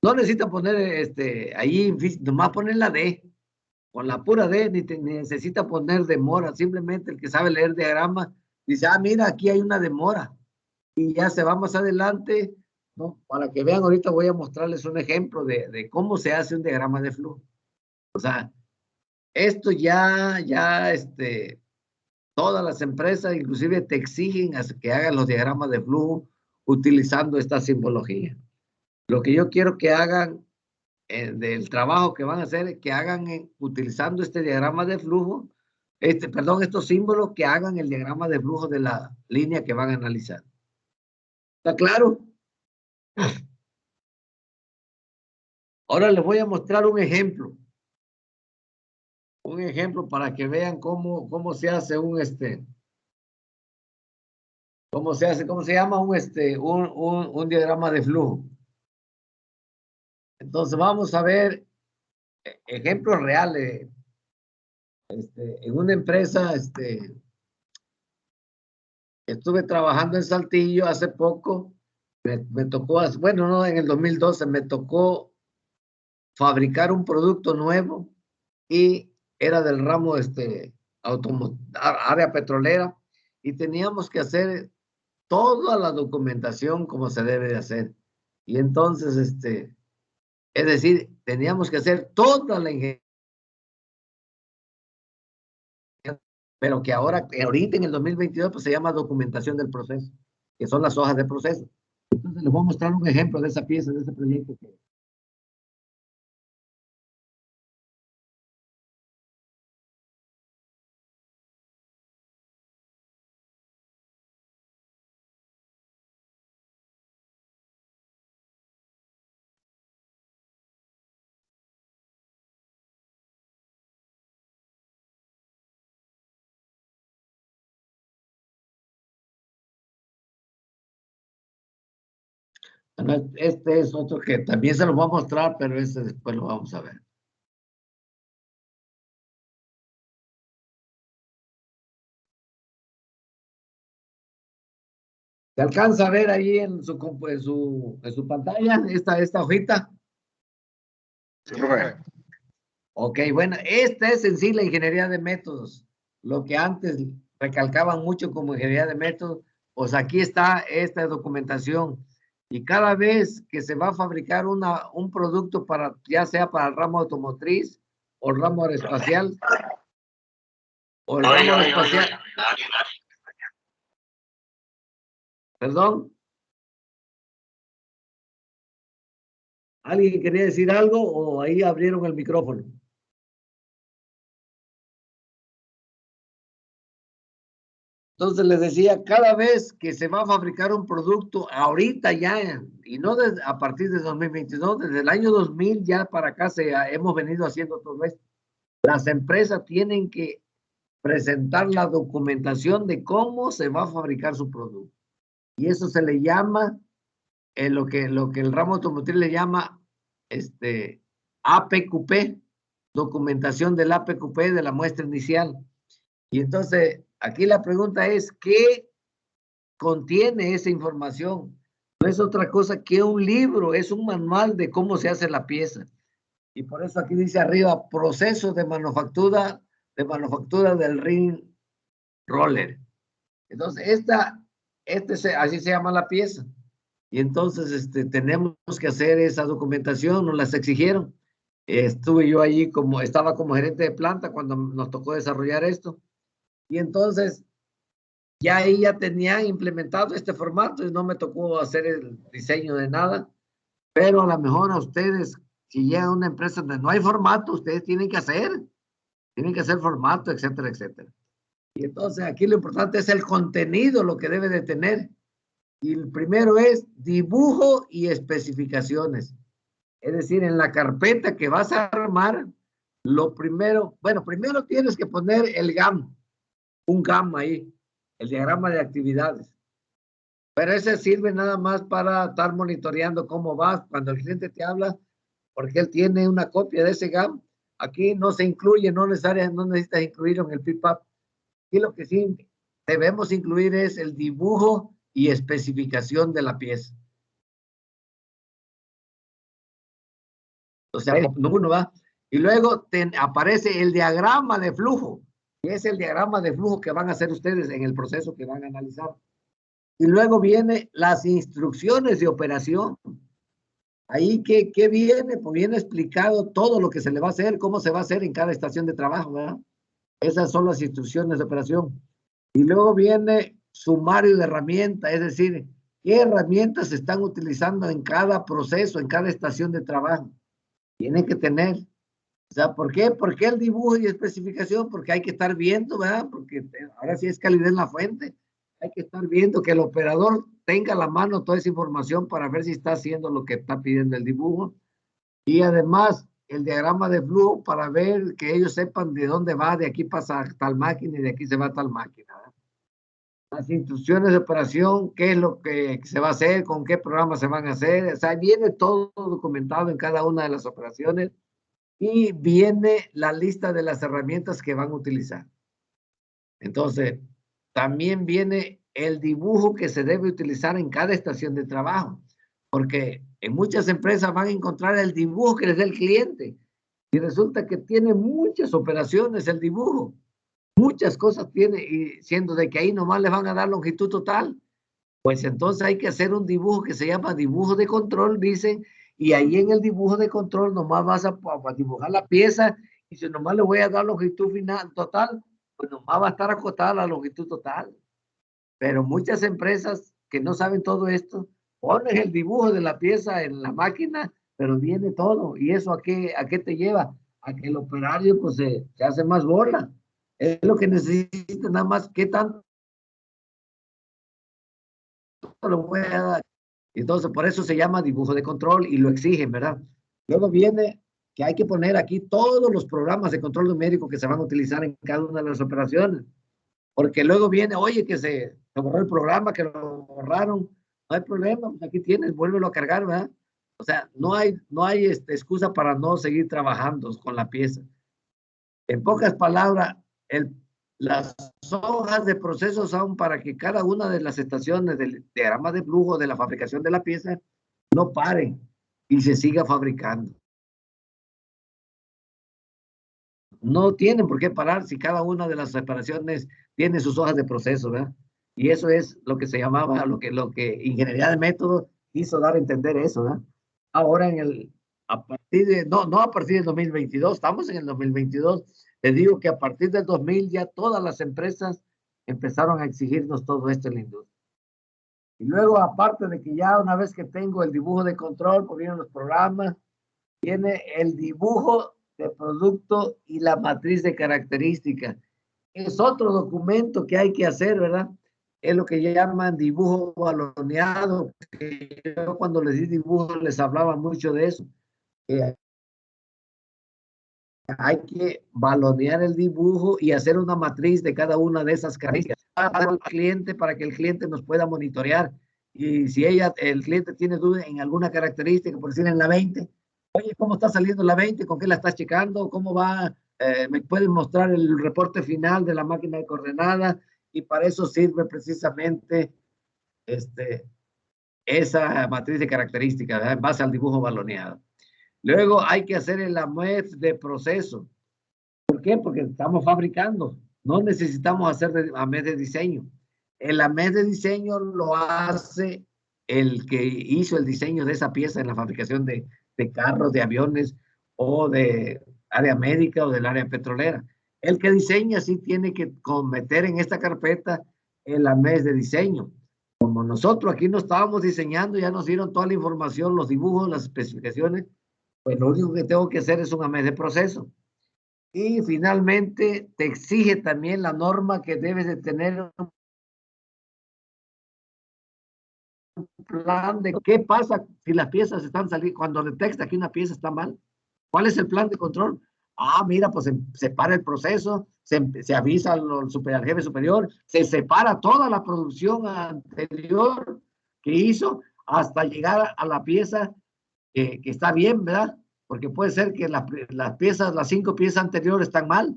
no necesita poner ahí, nomás poner la D. Con la pura D ni necesita poner demora. Simplemente el que sabe leer diagrama dice, mira, aquí hay una demora. Y ya se va más adelante, ¿no? Para que vean, ahorita voy a mostrarles un ejemplo de cómo se hace un diagrama de flujo. O sea, esto todas las empresas inclusive te exigen que hagas los diagramas de flujo utilizando esta simbología. Lo que yo quiero que hagan del trabajo que van a hacer es que hagan utilizando este diagrama de flujo, estos símbolos, que hagan el diagrama de flujo de la línea que van a analizar. ¿Está claro? Ahora les voy a mostrar un ejemplo. Un ejemplo para que vean cómo se hace cómo se llama un diagrama de flujo. Entonces vamos a ver ejemplos reales. En una empresa, estuve trabajando en Saltillo hace poco. Me tocó, bueno, no, en el 2012 me tocó fabricar un producto nuevo y era del ramo área petrolera, y teníamos que hacer toda la documentación como se debe de hacer. Y entonces, es decir, teníamos que hacer toda la ingeniería, pero que ahorita en el 2022, pues se llama documentación del proceso, que son las hojas de proceso. Entonces les voy a mostrar un ejemplo de esa pieza, de ese proyecto que... Este es otro que también se lo voy a mostrar, pero ese después lo vamos a ver. ¿Se alcanza a ver ahí en su pantalla esta hojita? Sí, profe. Ok, bueno, esta es en sí la ingeniería de métodos. Lo que antes recalcaban mucho como ingeniería de métodos, pues aquí está esta documentación. Y cada vez que se va a fabricar un producto ya sea para el ramo automotriz o el ramo aeroespacial, o el ramo aeroespacial. ¿Perdón? ¿Alguien quería decir algo o ahí abrieron el micrófono? Entonces les decía, cada vez que se va a fabricar un producto, ahorita ya, y no a partir de 2022, desde el año 2000 ya para acá hemos venido haciendo todo esto. Las empresas tienen que presentar la documentación de cómo se va a fabricar su producto. Y eso se le llama, lo que el ramo automotriz le llama APQP, documentación del APQP de la muestra inicial. Y entonces, aquí la pregunta es, ¿qué contiene esa información? No es otra cosa que un libro, es un manual de cómo se hace la pieza. Y por eso aquí dice arriba, proceso de manufactura del ring roller. Entonces, así se llama la pieza. Y entonces tenemos que hacer esa documentación, nos las exigieron. Estuve yo allí estaba como gerente de planta cuando nos tocó desarrollar esto. Y entonces, ya ahí ya tenían implementado este formato y no me tocó hacer el diseño de nada. Pero a lo mejor a ustedes, si llega a una empresa donde no hay formato, ustedes tienen que hacer formato, etcétera, etcétera. Y entonces aquí lo importante es el contenido, lo que debe de tener. Y el primero es dibujo y especificaciones. Es decir, en la carpeta que vas a armar, lo primero, bueno, primero tienes que poner el GAM, un GAM ahí, el diagrama de actividades. Pero ese sirve nada más para estar monitoreando cómo vas cuando el cliente te habla, porque él tiene una copia de ese GAM. Aquí no se incluye, no necesitas incluirlo en el PIPAP. Y lo que sí debemos incluir es el dibujo y especificación de la pieza. O sea, uno va. Y luego aparece el diagrama de flujo, que es el diagrama de flujo que van a hacer ustedes en el proceso que van a analizar. Y luego viene las instrucciones de operación. Ahí, ¿qué viene? Pues viene explicado todo lo que se le va a hacer, cómo se va a hacer en cada estación de trabajo, ¿verdad? Esas son las instrucciones de operación. Y luego viene sumario de herramientas, es decir, qué herramientas se están utilizando en cada proceso, en cada estación de trabajo. Tiene que tener. O sea, ¿por qué? ¿Por qué el dibujo y especificación? Porque hay que estar viendo, ¿verdad? Porque ahora sí es calidad en la fuente. Hay que estar viendo que el operador tenga a la mano toda esa información para ver si está haciendo lo que está pidiendo el dibujo. Y además, el diagrama de flujo para ver que ellos sepan de dónde va, de aquí pasa tal máquina y de aquí se va a tal máquina, ¿verdad? Las instrucciones de operación, qué es lo que se va a hacer, con qué programas se van a hacer. O sea, viene todo documentado en cada una de las operaciones. Y viene la lista de las herramientas que van a utilizar. Entonces, también viene el dibujo que se debe utilizar en cada estación de trabajo, porque en muchas empresas van a encontrar el dibujo que les da el cliente y resulta que tiene muchas operaciones el dibujo, muchas cosas tiene, y siendo de que ahí nomás le van a dar longitud total, pues entonces hay que hacer un dibujo que se llama dibujo de control, dicen, y ahí en el dibujo de control nomás vas a dibujar la pieza y si nomás le voy a dar longitud final total, pues nomás va a estar acotada la longitud total. Pero muchas empresas que no saben todo esto, ponen el dibujo de la pieza en la máquina, pero viene todo. ¿Y eso a qué te lleva? A que el operario pues se hace más bola. Es lo que necesita nada más, ¿qué tanto lo voy a dar? Entonces, por eso se llama dibujo de control y lo exigen, ¿verdad? Luego viene que hay que poner aquí todos los programas de control numérico que se van a utilizar en cada una de las operaciones. Porque luego viene, oye, que se borró el programa, que lo borraron. No hay problema, pues aquí tienes, vuélvelo a cargar, ¿verdad? O sea, no hay excusa para no seguir trabajando con la pieza. En pocas palabras, las hojas de proceso son para que cada una de las estaciones del diagrama de flujo de la fabricación de la pieza no paren y se siga fabricando. No tienen por qué parar si cada una de las operaciones tiene sus hojas de proceso, ¿verdad? Y eso es lo que se llamaba, lo que ingeniería de método quiso dar a entender eso, ¿verdad? Ahora a partir de, no a partir del 2022, estamos en el 2022, te digo que a partir del 2000 ya todas las empresas empezaron a exigirnos todo esto en la industria. Y luego, aparte de que ya una vez que tengo el dibujo de control, pues vienen los programas, viene el dibujo de producto y la matriz de características. Es otro documento que hay que hacer, ¿verdad? Es lo que llaman dibujo baloneado. Que yo cuando les di dibujo les hablaba mucho de eso. hay que balonear el dibujo y hacer una matriz de cada una de esas características al cliente para que el cliente nos pueda monitorear. Y si el cliente tiene duda en alguna característica, por decir en la 20, oye, ¿cómo está saliendo la 20? ¿Con qué la estás checando? ¿Cómo va? ¿Me puedes mostrar el reporte final de la máquina de coordenadas? Y para eso sirve precisamente esa matriz de características, ¿verdad? En base al dibujo baloneado. Luego hay que hacer el AMED de proceso. ¿Por qué? Porque estamos fabricando. No necesitamos hacer AMED de diseño. El AMED de diseño lo hace el que hizo el diseño de esa pieza en la fabricación de carros, de aviones o de área médica o del área petrolera. El que diseña sí tiene que meter en esta carpeta el AMED de diseño. Como nosotros aquí no estábamos diseñando, ya nos dieron toda la información, los dibujos, las especificaciones, pues lo único que tengo que hacer es un AMED de proceso. Y finalmente te exige también la norma que debes de tener un plan de qué pasa si las piezas están saliendo, cuando detecta que una pieza está mal. ¿Cuál es el plan de control? Ah, mira, pues se para el proceso, se avisa al jefe superior, se separa toda la producción anterior que hizo hasta llegar a la pieza que está bien, ¿verdad? Porque puede ser que las 5 piezas anteriores están mal,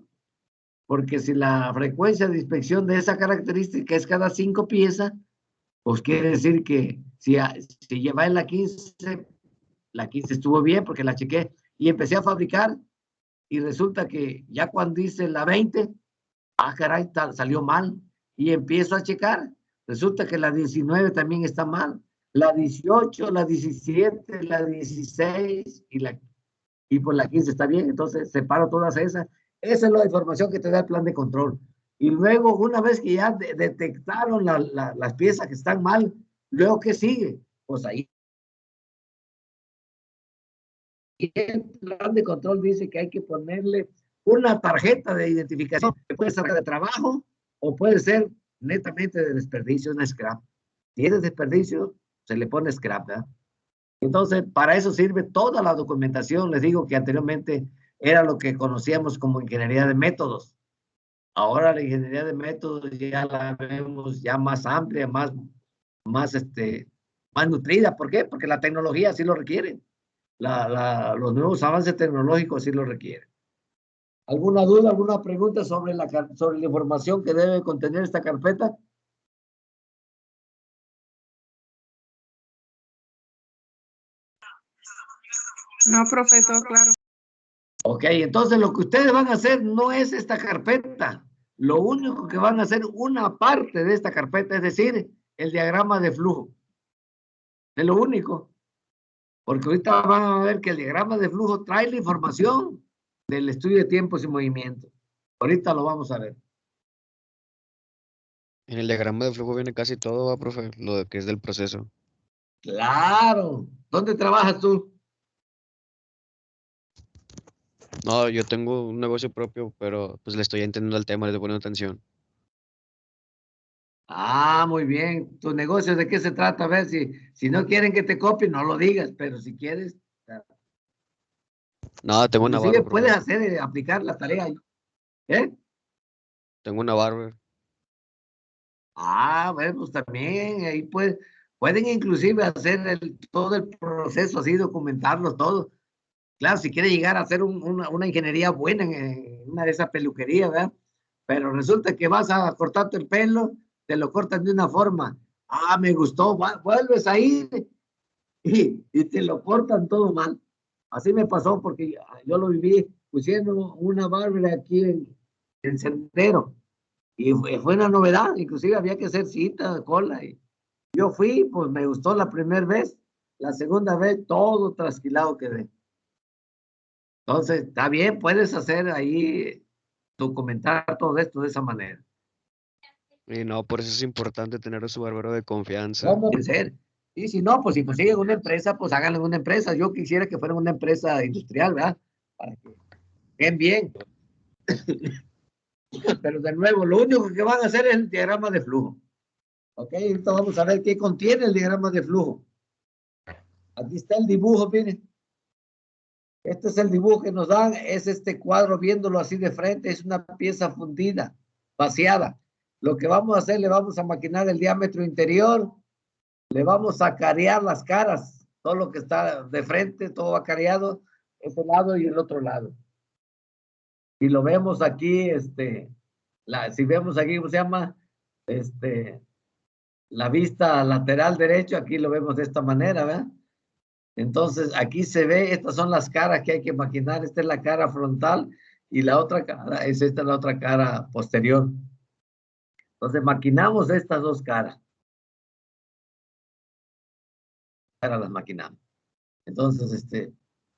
porque si la frecuencia de inspección de esa característica es cada 5 piezas, pues quiere decir que si lleva en la 15 estuvo bien porque la chequé y empecé a fabricar y resulta que ya cuando dice la 20, caray, salió mal y empiezo a checar, resulta que la 19 también está mal, la 18, la 17, la 16 y pues la 15 está bien, entonces separo todas esas. Esa es la información que te da el plan de control. Y luego, una vez que ya detectaron las piezas que están mal, luego, ¿qué sigue? Pues ahí el plan de control dice que hay que ponerle una tarjeta de identificación, que puede ser de trabajo o puede ser netamente de desperdicio, una scrap. Si es de desperdicio, se le pone scrap, ¿verdad? Entonces, para eso sirve toda la documentación. Les digo que anteriormente era lo que conocíamos como ingeniería de métodos. Ahora la ingeniería de métodos ya la vemos ya más amplia, más nutrida. ¿Por qué? Porque la tecnología así lo requiere. Los nuevos avances tecnológicos así lo requieren. ¿Alguna duda, alguna pregunta sobre la información que debe contener esta carpeta? No, profe, todo claro. Ok, entonces lo que ustedes van a hacer no es esta carpeta. Lo único que van a hacer una parte de esta carpeta, es decir, el diagrama de flujo. Es lo único. Porque ahorita van a ver que el diagrama de flujo trae la información del estudio de tiempos y movimientos. Ahorita lo vamos a ver. En el diagrama de flujo viene casi todo, ¿va, profe? Lo de que es del proceso. Claro. ¿Dónde trabajas tú? No, yo tengo un negocio propio, pero pues le estoy entendiendo al tema, le estoy poniendo atención. Ah, muy bien. ¿Tu negocio de qué se trata? A ver, si no quieren que te copien, no lo digas, pero si quieres, No, tengo una inclusive barba, profe. puedes hacer, aplicar la tarea. ¿Eh? Tengo una barba. Ah, bueno, pues también ahí pueden inclusive hacer todo el proceso así, documentarlo todo. Claro, si quiere llegar a hacer una ingeniería buena en una de esas peluquerías, ¿verdad? Pero resulta que vas a cortarte el pelo, te lo cortan de una forma. Ah, me gustó, vuelves a ir y te lo cortan todo mal. Así me pasó porque yo lo viví pusiendo una barba aquí en Sendero. Y fue una novedad, inclusive había que hacer cita, cola. Y yo fui, pues me gustó la primera vez, la segunda vez todo trasquilado quedé. Entonces, está bien, puedes hacer ahí, documentar todo esto de esa manera. Y no, por eso es importante tener a su barbero de confianza. ¿Cómo ser? Y si no, pues si consiguen una empresa, pues háganlo en una empresa. Yo quisiera que fuera una empresa industrial, ¿verdad? Para que estén bien. Pero de nuevo, lo único que van a hacer es el diagrama de flujo. Ok, entonces vamos a ver qué contiene el diagrama de flujo. Aquí está el dibujo, miren. Este es el dibujo que nos dan, es este cuadro viéndolo así de frente, es una pieza fundida, vaciada. Lo que vamos a hacer, le vamos a maquinar el diámetro interior, le vamos a carear las caras, todo lo que está de frente, todo va careado, este lado y el otro lado. Y lo vemos aquí, si vemos aquí, ¿cómo se llama? La vista lateral derecho, aquí lo vemos de esta manera, ¿verdad? Entonces, aquí se ve, estas son las caras que hay que maquinar. Esta es la cara frontal y la otra cara, esta es la otra cara posterior. Entonces, maquinamos estas dos caras. Las maquinamos. Entonces,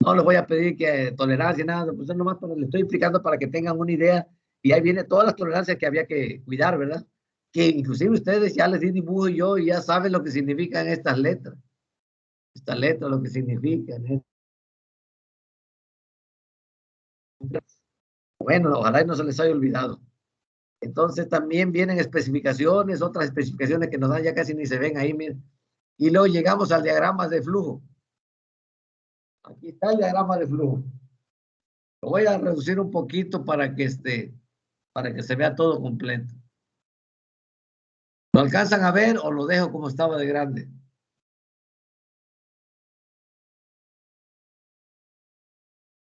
no les voy a pedir que tolerancia, nada, pues nomás le estoy explicando para que tengan una idea. Y ahí viene todas las tolerancias que había que cuidar, ¿verdad? Que inclusive ustedes ya les di dibujo yo y ya saben lo que significan estas letras. Estas letras, lo que significan. Bueno, ojalá y no se les haya olvidado. Entonces también vienen especificaciones, otras especificaciones que nos dan ya casi ni se ven ahí, miren. Y luego llegamos al diagrama de flujo. Aquí está el diagrama de flujo. Lo voy a reducir un poquito para que se vea todo completo. ¿Lo alcanzan a ver o lo dejo como estaba de grande?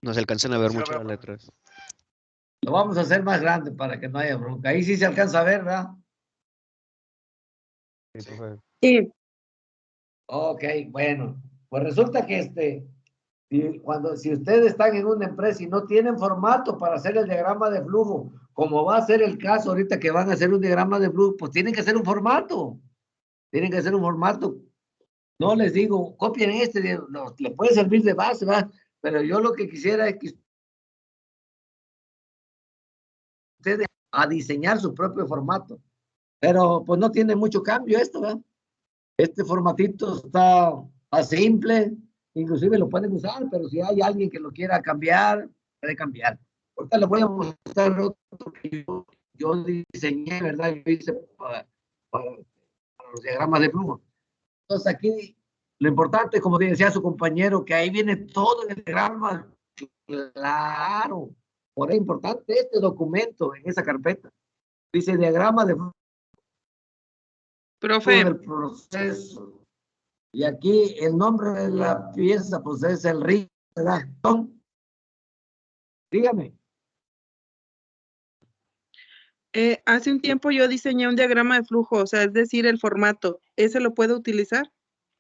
No se alcanzan a ver mucho las letras. Lo vamos a hacer más grande para que no haya bronca. Ahí sí se alcanza a ver, ¿verdad? Sí, profe. Sí, Ok, bueno. Pues resulta que si ustedes están en una empresa y no tienen formato para hacer el diagrama de flujo, como va a ser el caso ahorita que van a hacer un diagrama de flujo, pues tienen que hacer un formato. Tienen que hacer un formato. No les digo, copien le puede servir de base, ¿verdad? Pero yo lo que quisiera es que ustedes a diseñar su propio formato. Pero pues no tiene mucho cambio esto, ¿verdad? Este formatito está simple, inclusive lo pueden usar, pero si hay alguien que lo quiera cambiar, puede cambiar. Ahorita les voy a mostrar otro que yo diseñé, ¿verdad? Yo hice para los diagramas de flujo. Entonces aquí lo importante, como decía su compañero, que ahí viene todo el diagrama, claro. Por eso es importante este documento en esa carpeta. Dice diagrama de flujo Profe, del proceso. Y aquí el nombre de la pieza, pues es el río, ¿verdad? Dígame. hace un tiempo yo diseñé un diagrama de flujo, o sea, es decir, el formato. ¿Ese lo puedo utilizar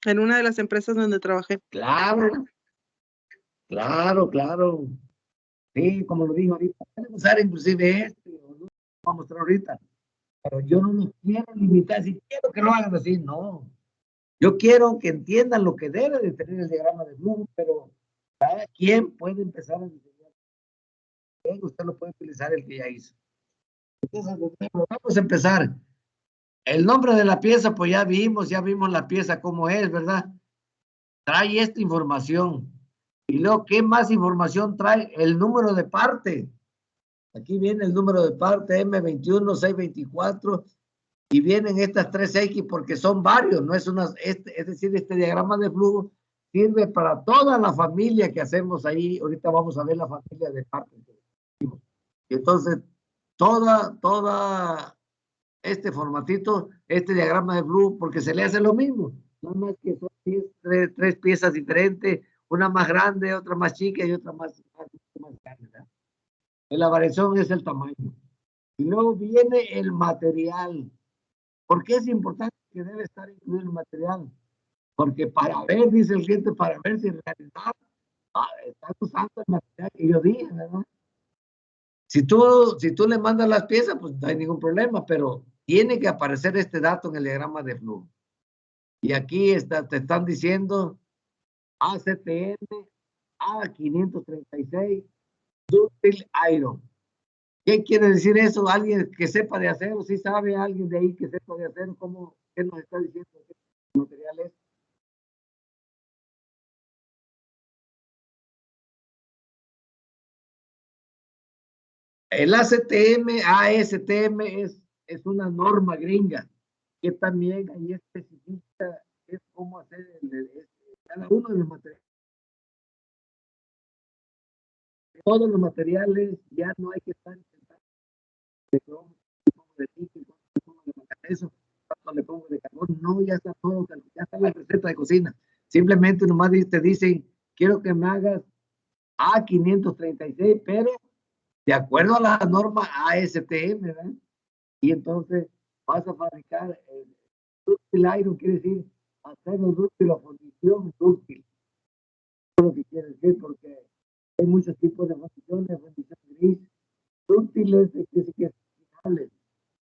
en una de las empresas donde trabajé? Claro, claro. Sí, como lo dijo ahorita, pueden usar inclusive o no, vamos a mostrar ahorita. Pero yo no los quiero limitar, si quiero que lo hagan así, no. Yo quiero que entiendan lo que debe de tener el diagrama de flujo, pero cada quien puede empezar a diseñar. Usted lo puede utilizar el que ya hizo. Entonces, vamos a empezar. El nombre de la pieza, pues ya vimos la pieza cómo es, ¿verdad? Trae esta información. Y luego, ¿qué más información trae? El número de parte. Aquí viene el número de parte M21, 624, y vienen estas 3X porque son varios, no es es decir, este diagrama de flujo sirve para toda la familia que hacemos ahí. Ahorita vamos a ver la familia de parte. Entonces, toda este formatito, este diagrama de flujo, porque se le hace lo mismo, no más que son tres piezas diferentes, una más grande, otra más chica y otra más grande, ¿verdad? La variación es el tamaño. Y luego viene el material. ¿Por qué es importante que debe estar incluido el material? Porque para ver, dice el cliente, para ver si en realidad están usando el material que yo dije, ¿verdad? Si tú le mandas las piezas, pues no hay ningún problema, pero tiene que aparecer este dato en el diagrama de flujo. Y aquí te están diciendo ACTM A536 Ductile Iron. ¿Qué quiere decir eso? Alguien que sepa de acero, ¿sí sabe alguien de ahí que sepa de acero? ¿Qué nos está diciendo? ¿Qué material es? El ASTM es una norma gringa que también ahí especifica cómo hacer cada uno de los materiales. Todos los materiales ya no hay que estar intentando de cromo, de níquel, cuánto le pongo de manganeso, cuánto le pongo de carbón. No, ya está todo, ya está la receta de cocina. Simplemente nomás te dicen, quiero que me hagas A536, pero de acuerdo a la norma ASTM, ¿verdad? Y entonces vas a fabricar el dúctil iron, quiere decir acero dúctil o fundición dúctil. Es lo que quiere decir, porque hay muchos tipos de fundiciones, fundición gris, dúctiles, que es finales,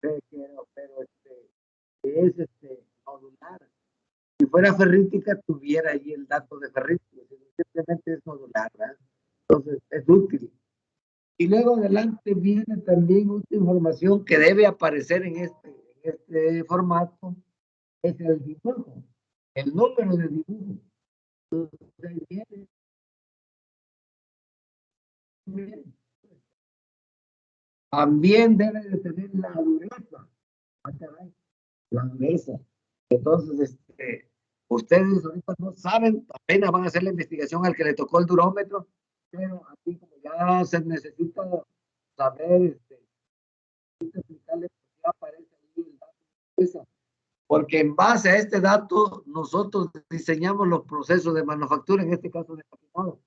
pero es nodular. Si fuera ferrítica, tuviera ahí el dato de ferrítica, simplemente es nodular, ¿verdad? Entonces es útil. Y luego adelante viene también otra información que debe aparecer en este formato, es el dibujo, el número de dibujo. Entonces viene, también debe de tener la dureza. La dureza. Entonces, ustedes ahorita no saben, apenas van a hacer la investigación al que le tocó el durómetro, pero así como ya se necesita saber, explicarle por qué aparece ahí el dato de dureza. Porque en base a este dato, nosotros diseñamos los procesos de manufactura, en este caso de patinado.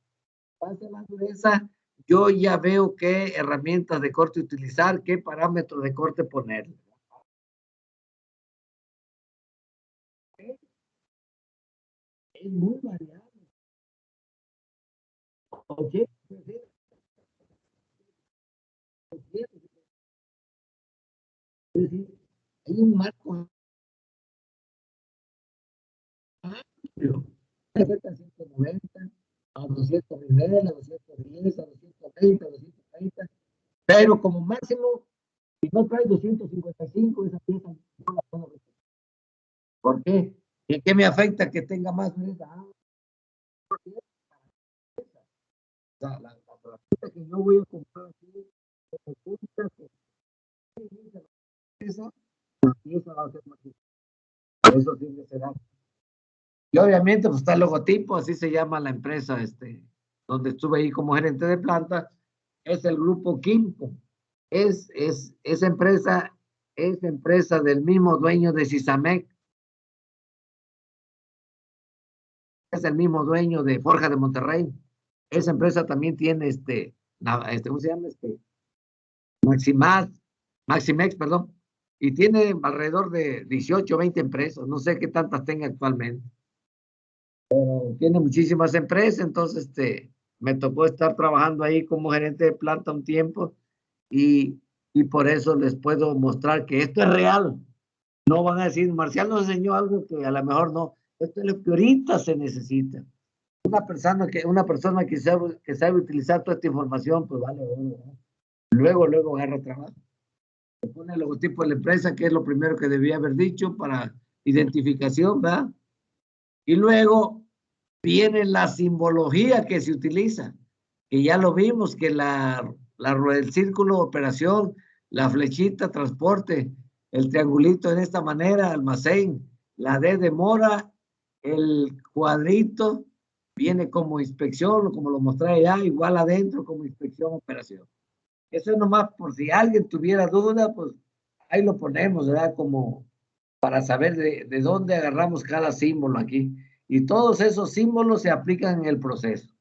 En base a la dureza, yo ya veo qué herramientas de corte utilizar, qué parámetros de corte poner. Es muy variable. Oye, es decir, hay un marco amplio. A 190, a 209, a 210, a 220, a 230, pero como máximo, si no trae 255, esa pieza no la puedo repetir. ¿Por qué? ¿Y qué me afecta que tenga más dureza? La pieza que yo voy a comprar aquí, la pieza va a ser más difícil. Eso sí que será. Y obviamente, pues está el logotipo, así se llama la empresa, donde estuve ahí como gerente de planta, es el grupo Quimpo. Esa empresa es empresa del mismo dueño de Sisamec, es el mismo dueño de Forja de Monterrey. Esa empresa también tiene ¿cómo se llama? Maximex, perdón, y tiene alrededor de 18 o 20 empresas, no sé qué tantas tenga actualmente. Pero tiene muchísimas empresas, entonces me tocó estar trabajando ahí como gerente de planta un tiempo y por eso les puedo mostrar que esto es real. No van a decir, Marcial nos enseñó algo que a lo mejor no. Esto es lo que ahorita se necesita. Una persona que sabe utilizar toda esta información, pues vale, ¿no? Luego agarra trabajo. Se pone el logotipo de la empresa, que es lo primero que debía haber dicho para identificación, ¿verdad? Y luego viene la simbología que se utiliza, que ya lo vimos, que el círculo operación, la flechita transporte, el triangulito en esta manera, almacén, la D de mora, el cuadrito viene como inspección, como lo mostré allá, igual adentro como inspección operación. Eso es nomás por si alguien tuviera duda, pues ahí lo ponemos, ¿verdad? Como para saber de dónde agarramos cada símbolo aquí. Y todos esos símbolos se aplican en el proceso.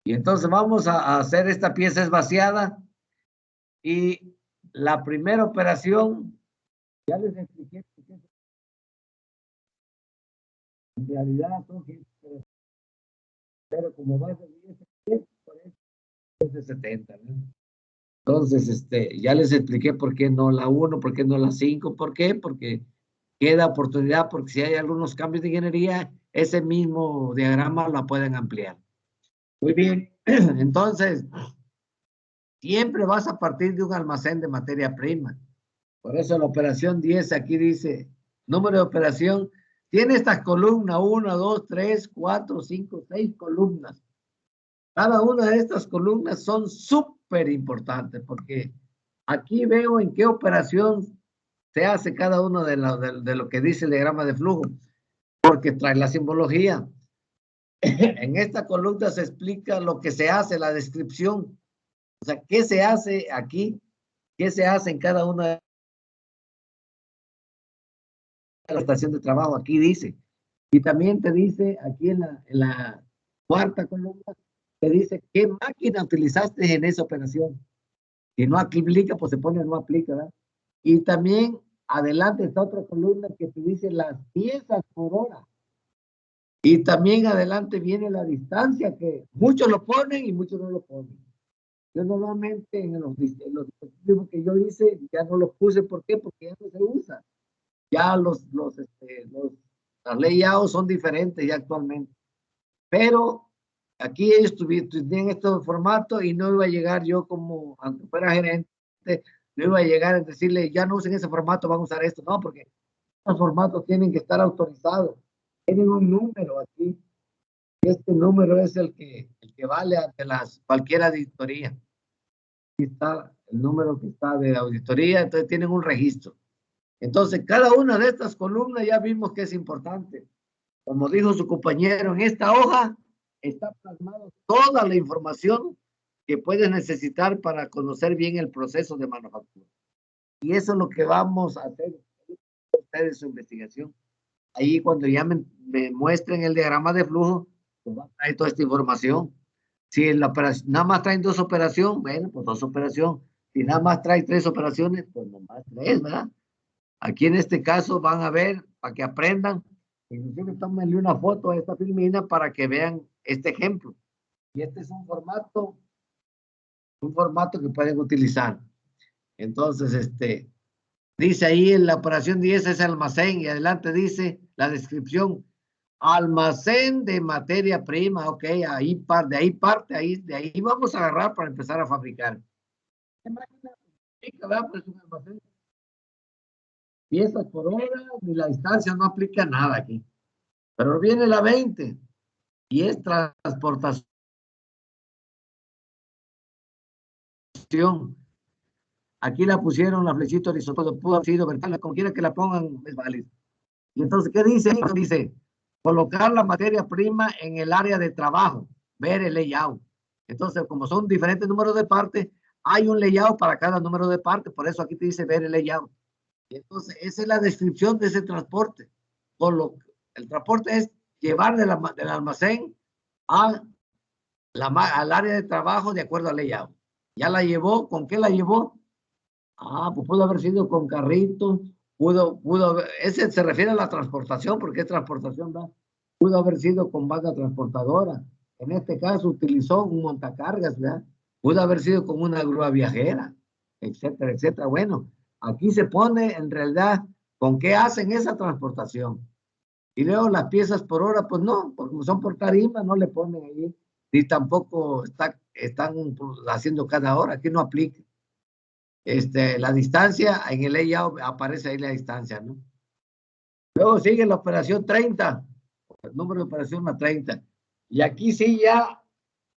Y entonces vamos a hacer esta pieza esvaciada. Y la primera operación, ya les expliqué. En realidad son 100, pero como va a ser 10, por eso es de 70, ¿no? Entonces, ya les expliqué por qué no la 1, por qué no la 5, ¿por qué? Porque queda oportunidad, porque si hay algunos cambios de ingeniería, ese mismo diagrama lo pueden ampliar. Muy bien, entonces, siempre vas a partir de un almacén de materia prima. Por eso la operación 10 aquí dice, número de operación, tiene estas columnas, 1, 2, 3, 4, 5, 6 columnas. Cada una de estas columnas son súper importantes porque aquí veo en qué operación se hace cada uno de lo que dice el diagrama de flujo, porque trae la simbología. en esta columna se explica lo que se hace, la descripción. O sea, ¿qué se hace aquí? ¿Qué se hace en cada una de la estación de trabajo? Aquí dice. Y también te dice, aquí en la cuarta columna, te dice qué máquina utilizaste en esa operación. Si no aplica, pues se pone no aplica, ¿verdad? Y también adelante está otra columna que te dice las piezas por hora. Y también adelante viene la distancia, que muchos lo ponen y muchos no lo ponen. Yo normalmente en los dispositivos que yo hice ya no los puse. ¿Por qué? Porque ya no se usa. Ya los layouts son diferentes ya actualmente. Pero aquí ellos tenían estos formatos y no iba a llegar yo como, aunque fuera gerente, no iba a llegar a decirle, ya no usen ese formato, van a usar esto. No, porque los formatos tienen que estar autorizados. Tienen un número aquí. Este número es el que vale ante cualquier auditoría. Aquí está el número que está de auditoría, entonces tienen un registro. Entonces, cada una de estas columnas ya vimos que es importante. Como dijo su compañero, en esta hoja está plasmada toda la información que puedes necesitar para conocer bien el proceso de manufactura. Y eso es lo que vamos a hacer ustedes su investigación. Ahí cuando ya me muestren el diagrama de flujo, pues va a traer toda esta información. Si en la operación, nada más traen 2 operaciones, bueno, pues 2 operaciones. Si nada más trae 3 operaciones, pues nomás 3, ¿verdad? Aquí en este caso van a ver, para que aprendan, inclusive tómenle una foto a esta filmina para que vean este ejemplo. Y este es un formato que pueden utilizar. Entonces, dice ahí en la operación 10 es almacén y adelante dice la descripción, almacén de materia prima, ok, de ahí vamos a agarrar para empezar a fabricar. Pues un almacén. Piezas por hora, ni la distancia no aplica nada aquí. Pero viene la 20 y es transportación. Aquí la pusieron la flechita horizontal, pudo haber sido vertical, como quiera que la pongan, es válido. Y entonces, ¿qué dice? Dice, colocar la materia prima en el área de trabajo, ver el layout. Entonces, como son diferentes números de partes, hay un layout para cada número de partes, por eso aquí te dice ver el layout. Y entonces, esa es la descripción de ese transporte. El transporte es llevar del almacén al área de trabajo de acuerdo al layout. ¿Ya la llevó? ¿Con qué la llevó? Pues pudo haber sido con carrito, ese se refiere a la transportación, porque es transportación, ¿verdad? Pudo haber sido con banda transportadora. En este caso utilizó un montacargas, ¿verdad? Pudo haber sido con una grúa viajera, etcétera, etcétera. Bueno, aquí se pone en realidad con qué hacen esa transportación. Y luego las piezas por hora, pues no, porque son por tarima, no le ponen ahí, ni tampoco están haciendo cada hora, aquí no aplica. La distancia, en el layout aparece ahí la distancia, ¿no? Luego sigue la operación 30, el número de operación la 30. Y aquí sí ya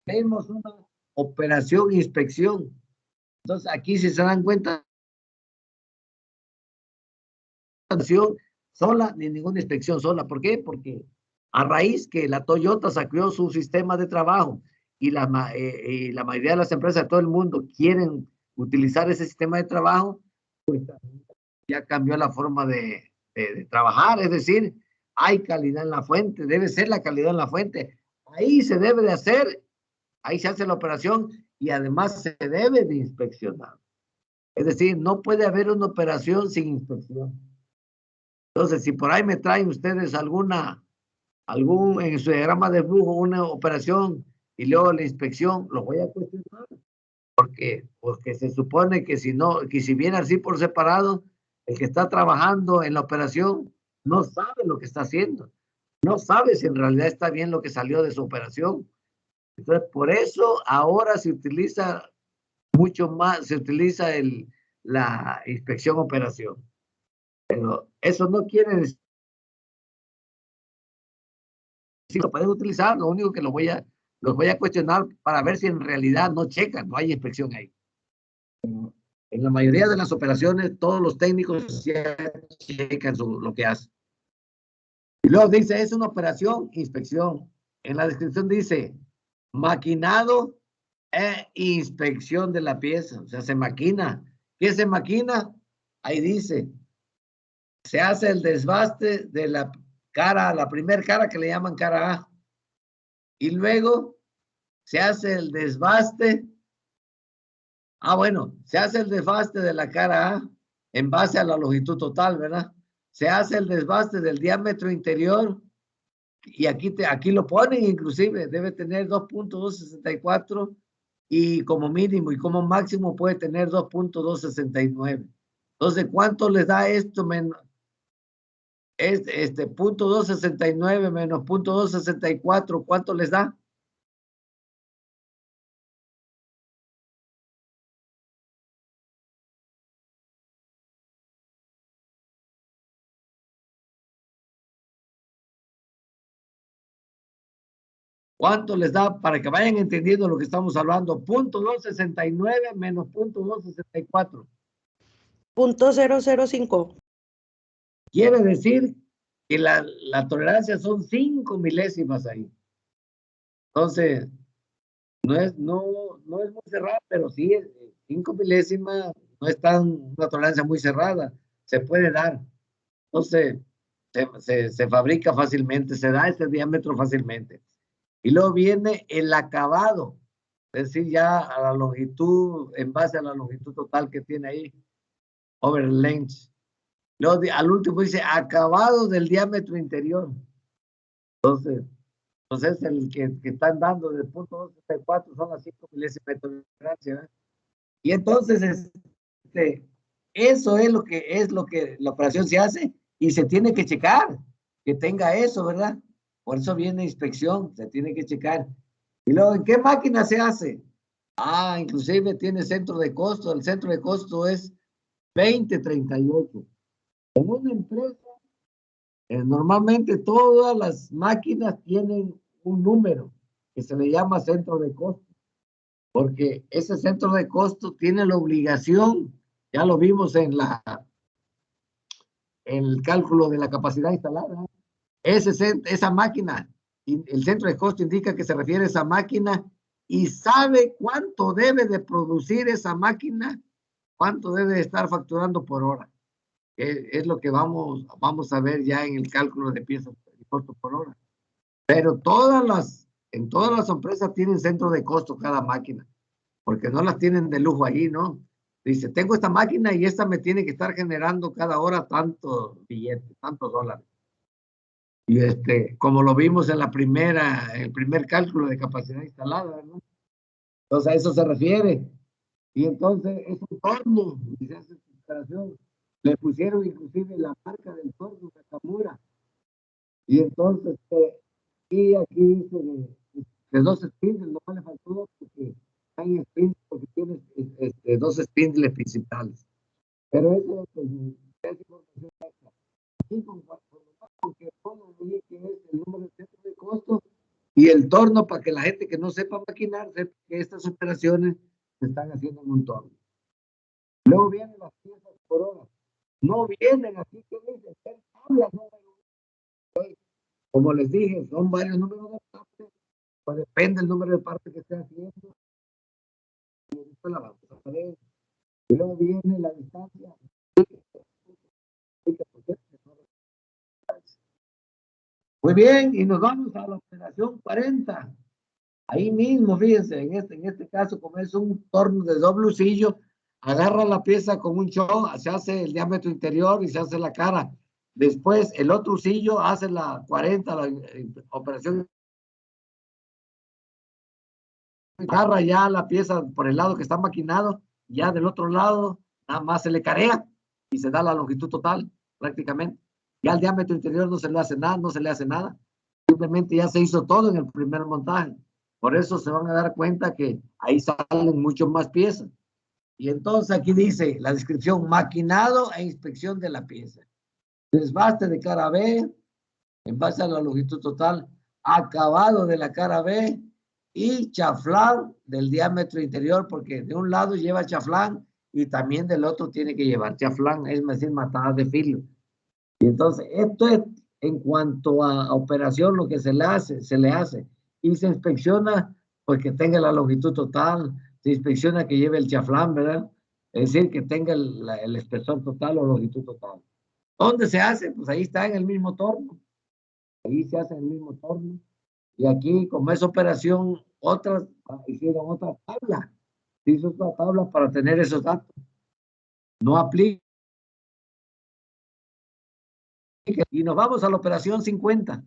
vemos una operación inspección. Entonces aquí si se dan cuenta, sola, ni ninguna inspección sola. ¿Por qué? Porque a raíz que la Toyota sacó su sistema de trabajo y la mayoría de las empresas de todo el mundo quieren utilizar ese sistema de trabajo, pues ya cambió la forma de trabajar, es decir, hay calidad en la fuente, debe ser la calidad en la fuente, ahí se debe de hacer, ahí se hace la operación y además se debe de inspeccionar. Es decir, no puede haber una operación sin inspección. Entonces, si por ahí me traen ustedes en su diagrama de flujo, una operación y luego la inspección, lo voy a cuestionar. Porque se supone que si viene así por separado, el que está trabajando en la operación no sabe lo que está haciendo. No sabe si en realidad está bien lo que salió de su operación. Entonces, por eso ahora se utiliza mucho más, la inspección operación. Pero eso no quiere decir que lo pueden utilizar, lo único que los voy a cuestionar para ver si en realidad no checan, no hay inspección ahí. En la mayoría de las operaciones, todos los técnicos ya checan lo que hacen. Y luego dice, es una operación, inspección. en la descripción dice maquinado e inspección de la pieza. O sea, se maquina. ¿Qué se maquina? Ahí dice, se hace el desbaste de la cara, la primera cara que le llaman cara A. Y luego se hace el desbaste. Se hace el desbaste de la cara A en base a la longitud total, ¿verdad? Se hace el desbaste del diámetro interior y aquí lo ponen inclusive, debe tener 2.264 y como mínimo y como máximo puede tener 2.269. Entonces, ¿cuánto les da esto menos? Punto 269 menos punto 264, ¿cuánto les da? ¿Cuánto les da para que vayan entendiendo lo que estamos hablando? Punto 269 menos punto 264. Punto 005. Quiere decir que la tolerancia son 5 milésimas ahí. Entonces, no es muy cerrada, pero sí, 5 milésimas no es una tolerancia muy cerrada. Se puede dar. Entonces, se fabrica fácilmente, se da ese diámetro fácilmente. Y luego viene el acabado, es decir, ya a la longitud, en base a la longitud total que tiene ahí, over length. Luego al último dice acabado del diámetro interior. Entonces el que están dando del punto 264 son las 5 milésimas de tolerancia, ¿verdad? Y entonces eso es lo que la operación se hace y se tiene que checar que tenga eso, ¿verdad? Por eso viene inspección, se tiene que checar. Y luego, ¿en qué máquina se hace? Inclusive tiene centro de costo. El centro de costo es 2038. En una empresa, normalmente todas las máquinas tienen un número que se le llama centro de costo, porque ese centro de costo tiene la obligación, ya lo vimos en el cálculo de la capacidad instalada, esa máquina, el centro de costo indica que se refiere a esa máquina y sabe cuánto debe de producir esa máquina, cuánto debe de estar facturando por hora. Es lo que vamos a ver ya en el cálculo de piezas de costo por hora. Pero en todas las empresas tienen centro de costo cada máquina, porque no las tienen de lujo ahí, ¿no? Dice, tengo esta máquina y esta me tiene que estar generando cada hora tantos billetes, tantos dólares. Y como lo vimos en el primer cálculo de capacidad instalada, ¿no? Entonces a eso se refiere. Y entonces es un torno, y se hace su instalación. Le pusieron inclusive la marca del torno, Nakamura. Y entonces, y aquí dice de 2 spindles, no le faltó porque hay spindles, porque tiene 2 spindles principales. Pero eso es información extra. Aquí porque pongan ahí que es el número de centro de costo y el torno para que la gente que no sepa maquinar sepa que estas operaciones se están haciendo en un torno. Luego vienen las piezas por hora. No vienen así que dicen, como les dije, son varios números de partes, pues depende del número de partes que esté haciendo. Y después la vamos a ver. Y luego viene la distancia. Muy bien, y nos vamos a la operación 40. Ahí mismo, fíjense, en este caso, como es un torno de doble usillo, agarra la pieza con un choc, se hace el diámetro interior y se hace la cara. Después, el otro usillo hace la 40, la operación. Agarra ya la pieza por el lado que está maquinado, ya del otro lado, nada más se le carea y se da la longitud total, prácticamente. Ya el diámetro interior no se le hace nada, simplemente ya se hizo todo en el primer montaje. Por eso se van a dar cuenta que ahí salen mucho más piezas. Y entonces aquí dice la descripción, maquinado e inspección de la pieza. Desbaste de cara B, en base a la longitud total, acabado de la cara B y chaflán del diámetro interior, porque de un lado lleva chaflán y también del otro tiene que llevar chaflán, es decir, matadas de filo. Y entonces, esto es en cuanto a operación lo que se le hace. y se inspecciona pues que tenga la longitud total, se inspecciona que lleve el chaflán, ¿verdad? Es decir, que tenga el espesor total o longitud total. ¿Dónde se hace? Pues ahí está en el mismo torno. Ahí se hace en el mismo torno. Y aquí, como es operación, hicieron otra tabla. Hizo otra tabla para tener esos datos. No aplica. Y nos vamos a la operación 50.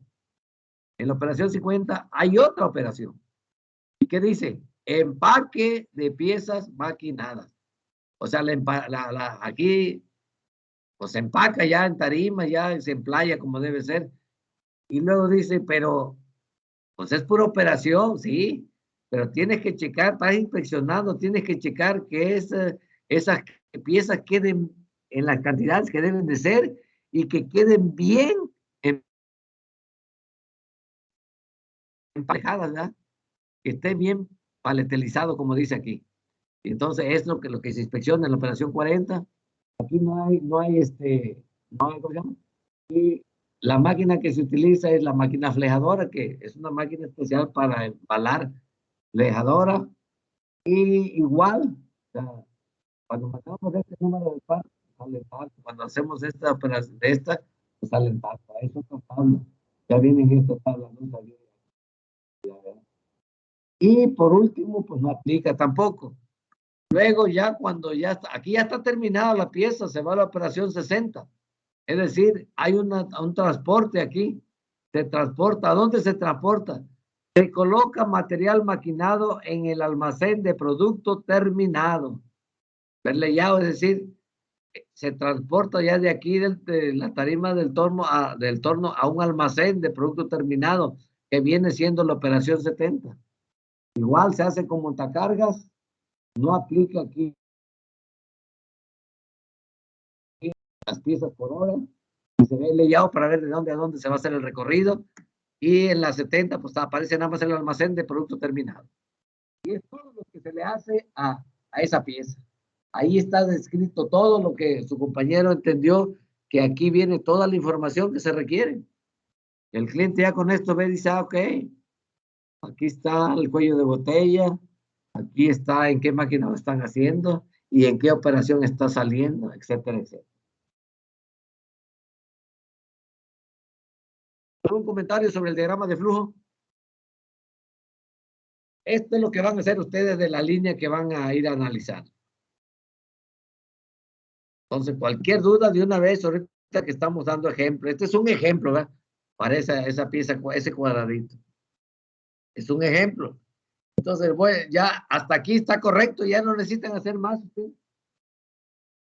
En la operación 50 hay otra operación. ¿Y qué dice? Empaque de piezas maquinadas. O sea, aquí pues se empaca ya en tarima, ya se emplaya como debe ser. Y luego dice, pero pues es pura operación, sí, pero tienes que checar, estás inspeccionando, tienes que checar que esas piezas queden en las cantidades que deben de ser y que queden bien emparejadas, ¿verdad? Que esté bien paletelizado, como dice aquí. Y entonces es lo que se inspecciona en la operación 40. Aquí no hay, ¿cómo se llama? Y la máquina que se utiliza es la máquina flejadora, que es una máquina especial para embalar flejadora. Y igual, o sea, cuando mandamos este número de partes, sale el parto. Cuando hacemos esta operación de esta, pues sale el parto. Es otra tabla. Ya viene en esta tabla, no sabía. Y por último, pues no aplica tampoco. Luego ya cuando ya está, aquí ya está terminada la pieza, se va a la operación 60. Es decir, hay un transporte aquí. Se transporta. ¿A dónde se transporta? Se coloca material maquinado en el almacén de producto terminado. Verleyado, es decir, se transporta ya de aquí de la tarima del torno a un almacén de producto terminado que viene siendo la operación 70. Igual se hace con montacargas, no aplica aquí las piezas por hora, se ve el layout para ver de dónde a dónde se va a hacer el recorrido, y en la 70 pues aparece nada más el almacén de producto terminado. Y es todo lo que se le hace a esa pieza. Ahí está descrito todo lo que su compañero entendió, que aquí viene toda la información que se requiere. El cliente ya con esto ve y dice, ok, aquí está el cuello de botella, aquí está en qué máquina lo están haciendo y en qué operación está saliendo, etcétera, etcétera. ¿Algún comentario sobre el diagrama de flujo? Esto es lo que van a hacer ustedes de la línea que van a ir a analizar. Entonces, cualquier duda de una vez, ahorita que estamos dando ejemplo, este es un ejemplo, ¿verdad? Para esa pieza, ese cuadradito. Es un ejemplo. Entonces, bueno, ya hasta aquí está correcto, ya no necesitan hacer más ustedes.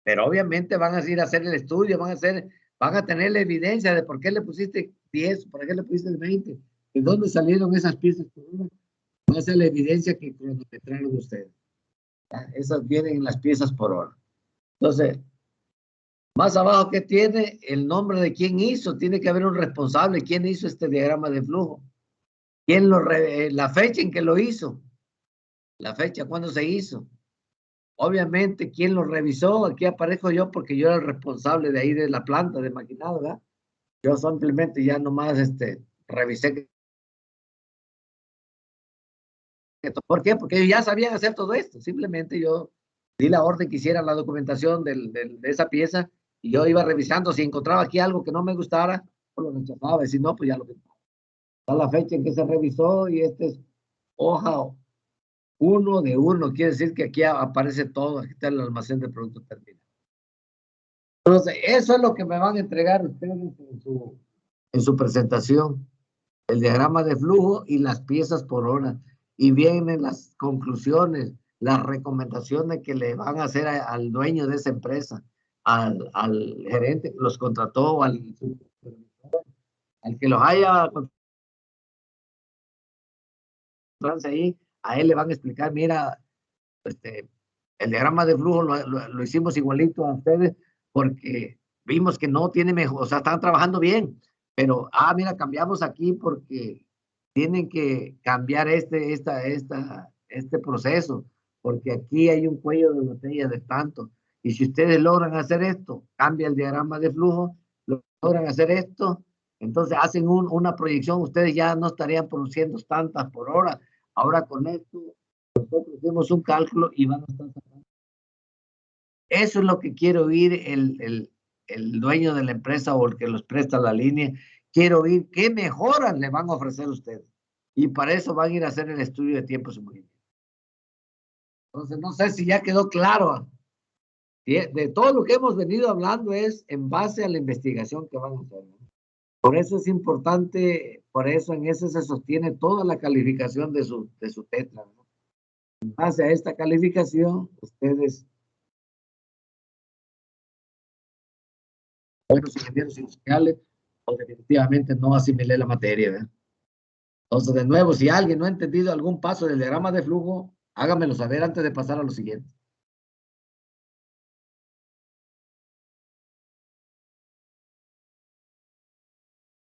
Pero obviamente van a ir a hacer el estudio, van a tener la evidencia de por qué le pusiste 10, por qué le pusiste 20, de dónde salieron esas piezas por hora. Va a ser la evidencia que cronometraron ustedes. Esas vienen en las piezas por hora. Entonces, más abajo, ¿qué tiene? El nombre de quién hizo. Tiene que haber un responsable. ¿Quién hizo este diagrama de flujo? ¿Quién la fecha en que lo hizo? La fecha, ¿cuándo se hizo? Obviamente, ¿quién lo revisó? Aquí aparezco yo porque yo era el responsable de ahí de la planta de maquinado, ¿verdad? Yo simplemente ya nomás revisé. ¿Por qué? Porque ellos ya sabían hacer todo esto. Simplemente yo di la orden que hiciera la documentación de esa pieza y yo iba revisando. Si encontraba aquí algo que no me gustara, pues lo rechazaba. Y si no, pues ya lo quitaba. Está la fecha en que se revisó y es hoja 1 de 1. Quiere decir que aquí aparece todo. Aquí está el almacén de productos terminados. Entonces, eso es lo que me van a entregar ustedes en su presentación. El diagrama de flujo y las piezas por hora. Y vienen las conclusiones, las recomendaciones que le van a hacer al dueño de esa empresa, al gerente que los contrató, al que los haya ahí, a él le van a explicar, mira, el diagrama de flujo lo hicimos igualito a ustedes porque vimos que no tiene mejor, o sea, están trabajando bien, pero, mira, cambiamos aquí porque tienen que cambiar este proceso, porque aquí hay un cuello de botella de tanto, y si ustedes logran hacer esto, cambia el diagrama de flujo, logran hacer esto, Entonces hacen una proyección, ustedes ya no estarían produciendo tantas por hora. Ahora con esto, nosotros hacemos un cálculo y van a estar sacando. Eso es lo que quiero oír el dueño de la empresa o el que los presta la línea. Quiero oír qué mejoras le van a ofrecer ustedes. Y para eso van a ir a hacer el estudio de tiempos y movimientos. Entonces, no sé si ya quedó claro. De todo lo que hemos venido hablando es en base a la investigación que van a hacer, ¿no? Por eso es importante, por eso en ese se sostiene toda la calificación de su tetra, ¿no? En base a esta calificación, ustedes, buenos ingenieros industriales, o definitivamente no asimilé la materia, ¿verdad? Entonces, de nuevo, si alguien no ha entendido algún paso del diagrama de flujo, hágamelo saber antes de pasar a lo siguiente.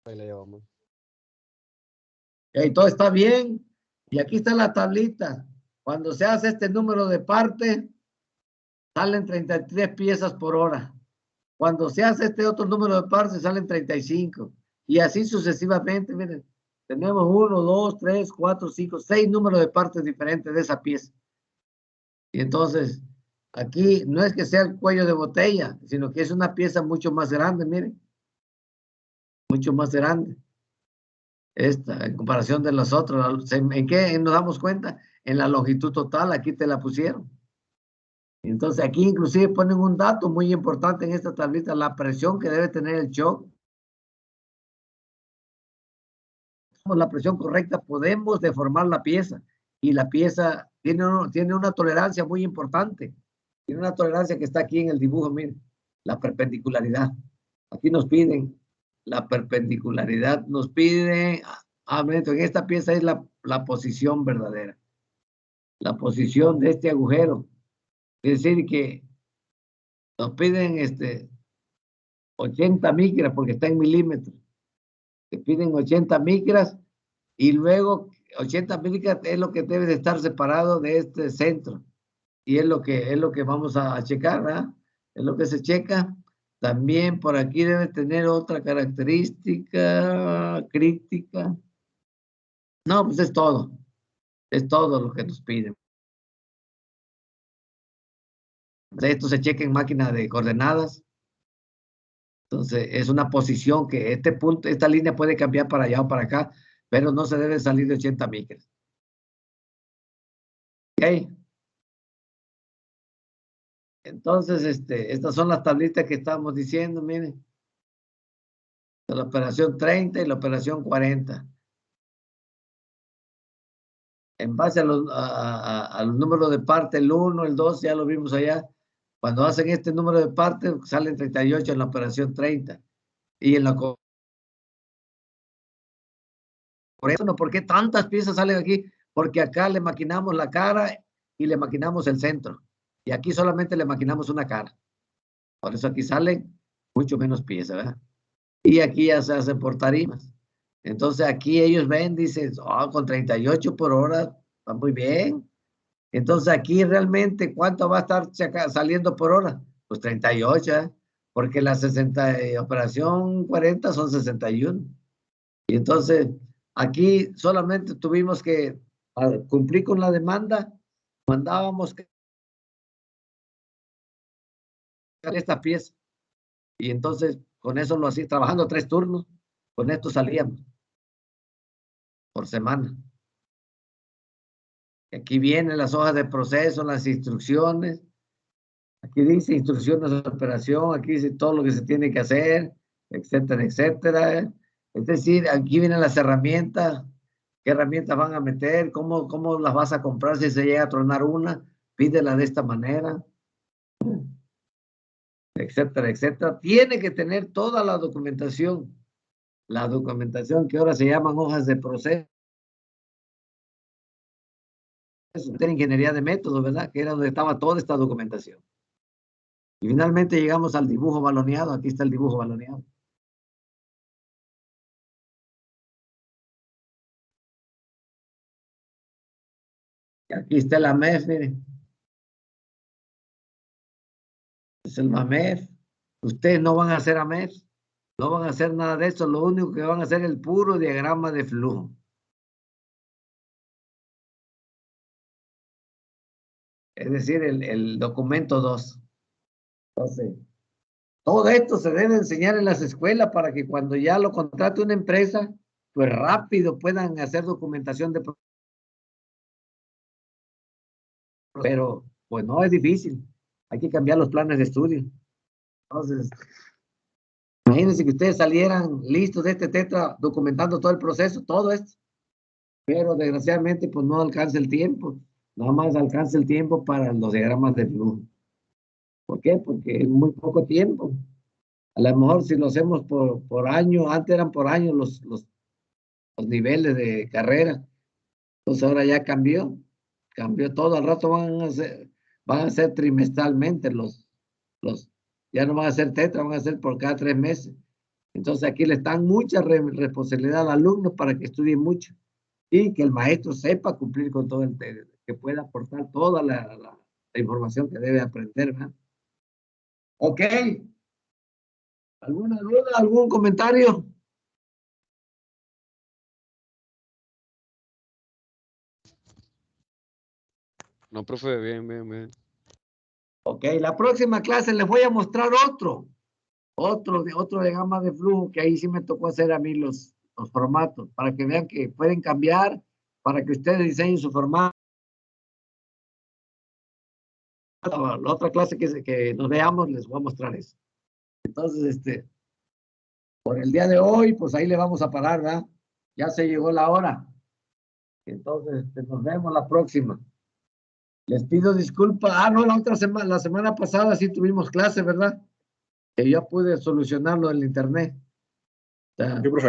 Ahí la llevamos. Y todo está bien. Y aquí está la tablita. Cuando se hace este número de parte, salen 33 piezas por hora. Cuando se hace este otro número de partes, salen 35. Y así sucesivamente, miren. Tenemos 1, 2, 3, 4, 5, 6 números de partes diferentes de esa pieza. Y entonces, aquí no es que sea el cuello de botella, sino que es una pieza mucho más grande, miren. Mucho más grande. Esta, en comparación de las otras. ¿En qué nos damos cuenta? En la longitud total, aquí te la pusieron. Entonces, aquí inclusive ponen un dato muy importante en esta tablita, la presión que debe tener el shock. Con la presión correcta podemos deformar la pieza. Y la pieza tiene una tolerancia muy importante. Tiene una tolerancia que está aquí en el dibujo, miren. La perpendicularidad. Aquí nos piden la perpendicularidad. Nos piden, en esta pieza es la posición verdadera. La posición de este agujero. Es decir, que nos piden 80 micras porque está en milímetros. Te piden 80 micras y luego 80 micras es lo que debe de estar separado de este centro. Y es lo que vamos a checar, ¿verdad? Es lo que se checa. También por aquí debe tener otra característica crítica. No, pues es todo. Es todo lo que nos piden. Esto se checa en máquina de coordenadas. Entonces, es una posición que este punto, esta línea puede cambiar para allá o para acá, pero no se debe salir de 80 micras. ¿Ok? Entonces, estas son las tablitas que estamos diciendo, miren. La operación 30 y la operación 40. En base a los números de parte, el 1, el 2, ya lo vimos allá. Cuando hacen este número de parte, salen 38 en la operación 30. Y en la... Por eso, ¿por qué tantas piezas salen aquí? Porque acá le maquinamos la cara y le maquinamos el centro. Y aquí solamente le maquinamos una cara. Por eso aquí salen mucho menos piezas, ¿verdad? Y aquí ya se hacen por tarimas. Entonces aquí ellos ven, dicen, oh, con 38 por hora, está muy bien. Entonces aquí realmente, ¿cuánto va a estar saliendo por hora? Pues 38, ¿eh? Porque la operación 40 son 61. Y entonces aquí solamente tuvimos que cumplir con la demanda, mandábamos esta pieza. Y entonces con eso lo hacía, trabajando 3 turnos, con esto salíamos por semana. Aquí vienen las hojas de proceso, las instrucciones. Aquí dice instrucciones de operación, aquí dice todo lo que se tiene que hacer, etcétera, etcétera. Es decir, aquí vienen las herramientas, qué herramientas van a meter, cómo las vas a comprar si se llega a tronar una, pídela de esta manera, etcétera, etcétera. Tiene que tener toda la documentación que ahora se llaman hojas de proceso. De ingeniería de métodos, ¿verdad? Que era donde estaba toda esta documentación. Y finalmente llegamos al dibujo baloneado. Aquí está el dibujo baloneado. Y aquí está el AMEF, miren. Es el MAMEF. Ustedes no van a hacer AMEF. No van a hacer nada de eso, lo único que van a hacer es el puro diagrama de flujo. Es decir, el documento 2. Entonces, todo esto se debe enseñar en las escuelas para que cuando ya lo contrate una empresa, pues rápido puedan hacer documentación de... Pero, pues no es difícil. Hay que cambiar los planes de estudio. Entonces, imagínense que ustedes salieran listos de este tetra documentando todo el proceso, todo esto. Pero desgraciadamente, pues no alcanza el tiempo. Nada más alcanza el tiempo para los diagramas de flujo. ¿Por qué? Porque es muy poco tiempo. A lo mejor si lo hacemos por año, antes eran por año los niveles de carrera. Entonces ahora ya cambió todo. Al rato van a ser trimestralmente ya no van a ser tetra, van a ser por cada 3 meses. Entonces aquí le están mucha responsabilidad al alumno para que estudie mucho y que el maestro sepa cumplir con todo que pueda aportar toda la información que debe aprender, ¿verdad? Ok. ¿Alguna duda? ¿Algún comentario? No, profe, bien, bien, bien. Ok, la próxima clase les voy a mostrar otro diagrama de flujo, que ahí sí me tocó hacer a mí los formatos, para que vean que pueden cambiar, para que ustedes diseñen su formato. La otra clase que nos veamos les voy a mostrar eso. Entonces, por el día de hoy, pues ahí le vamos a parar, ¿verdad? Ya se llegó la hora. Entonces, nos vemos la próxima. Les pido disculpas. No, la semana pasada sí tuvimos clase, ¿verdad? Que yo pude solucionarlo en el internet. O sea, Sí, profe.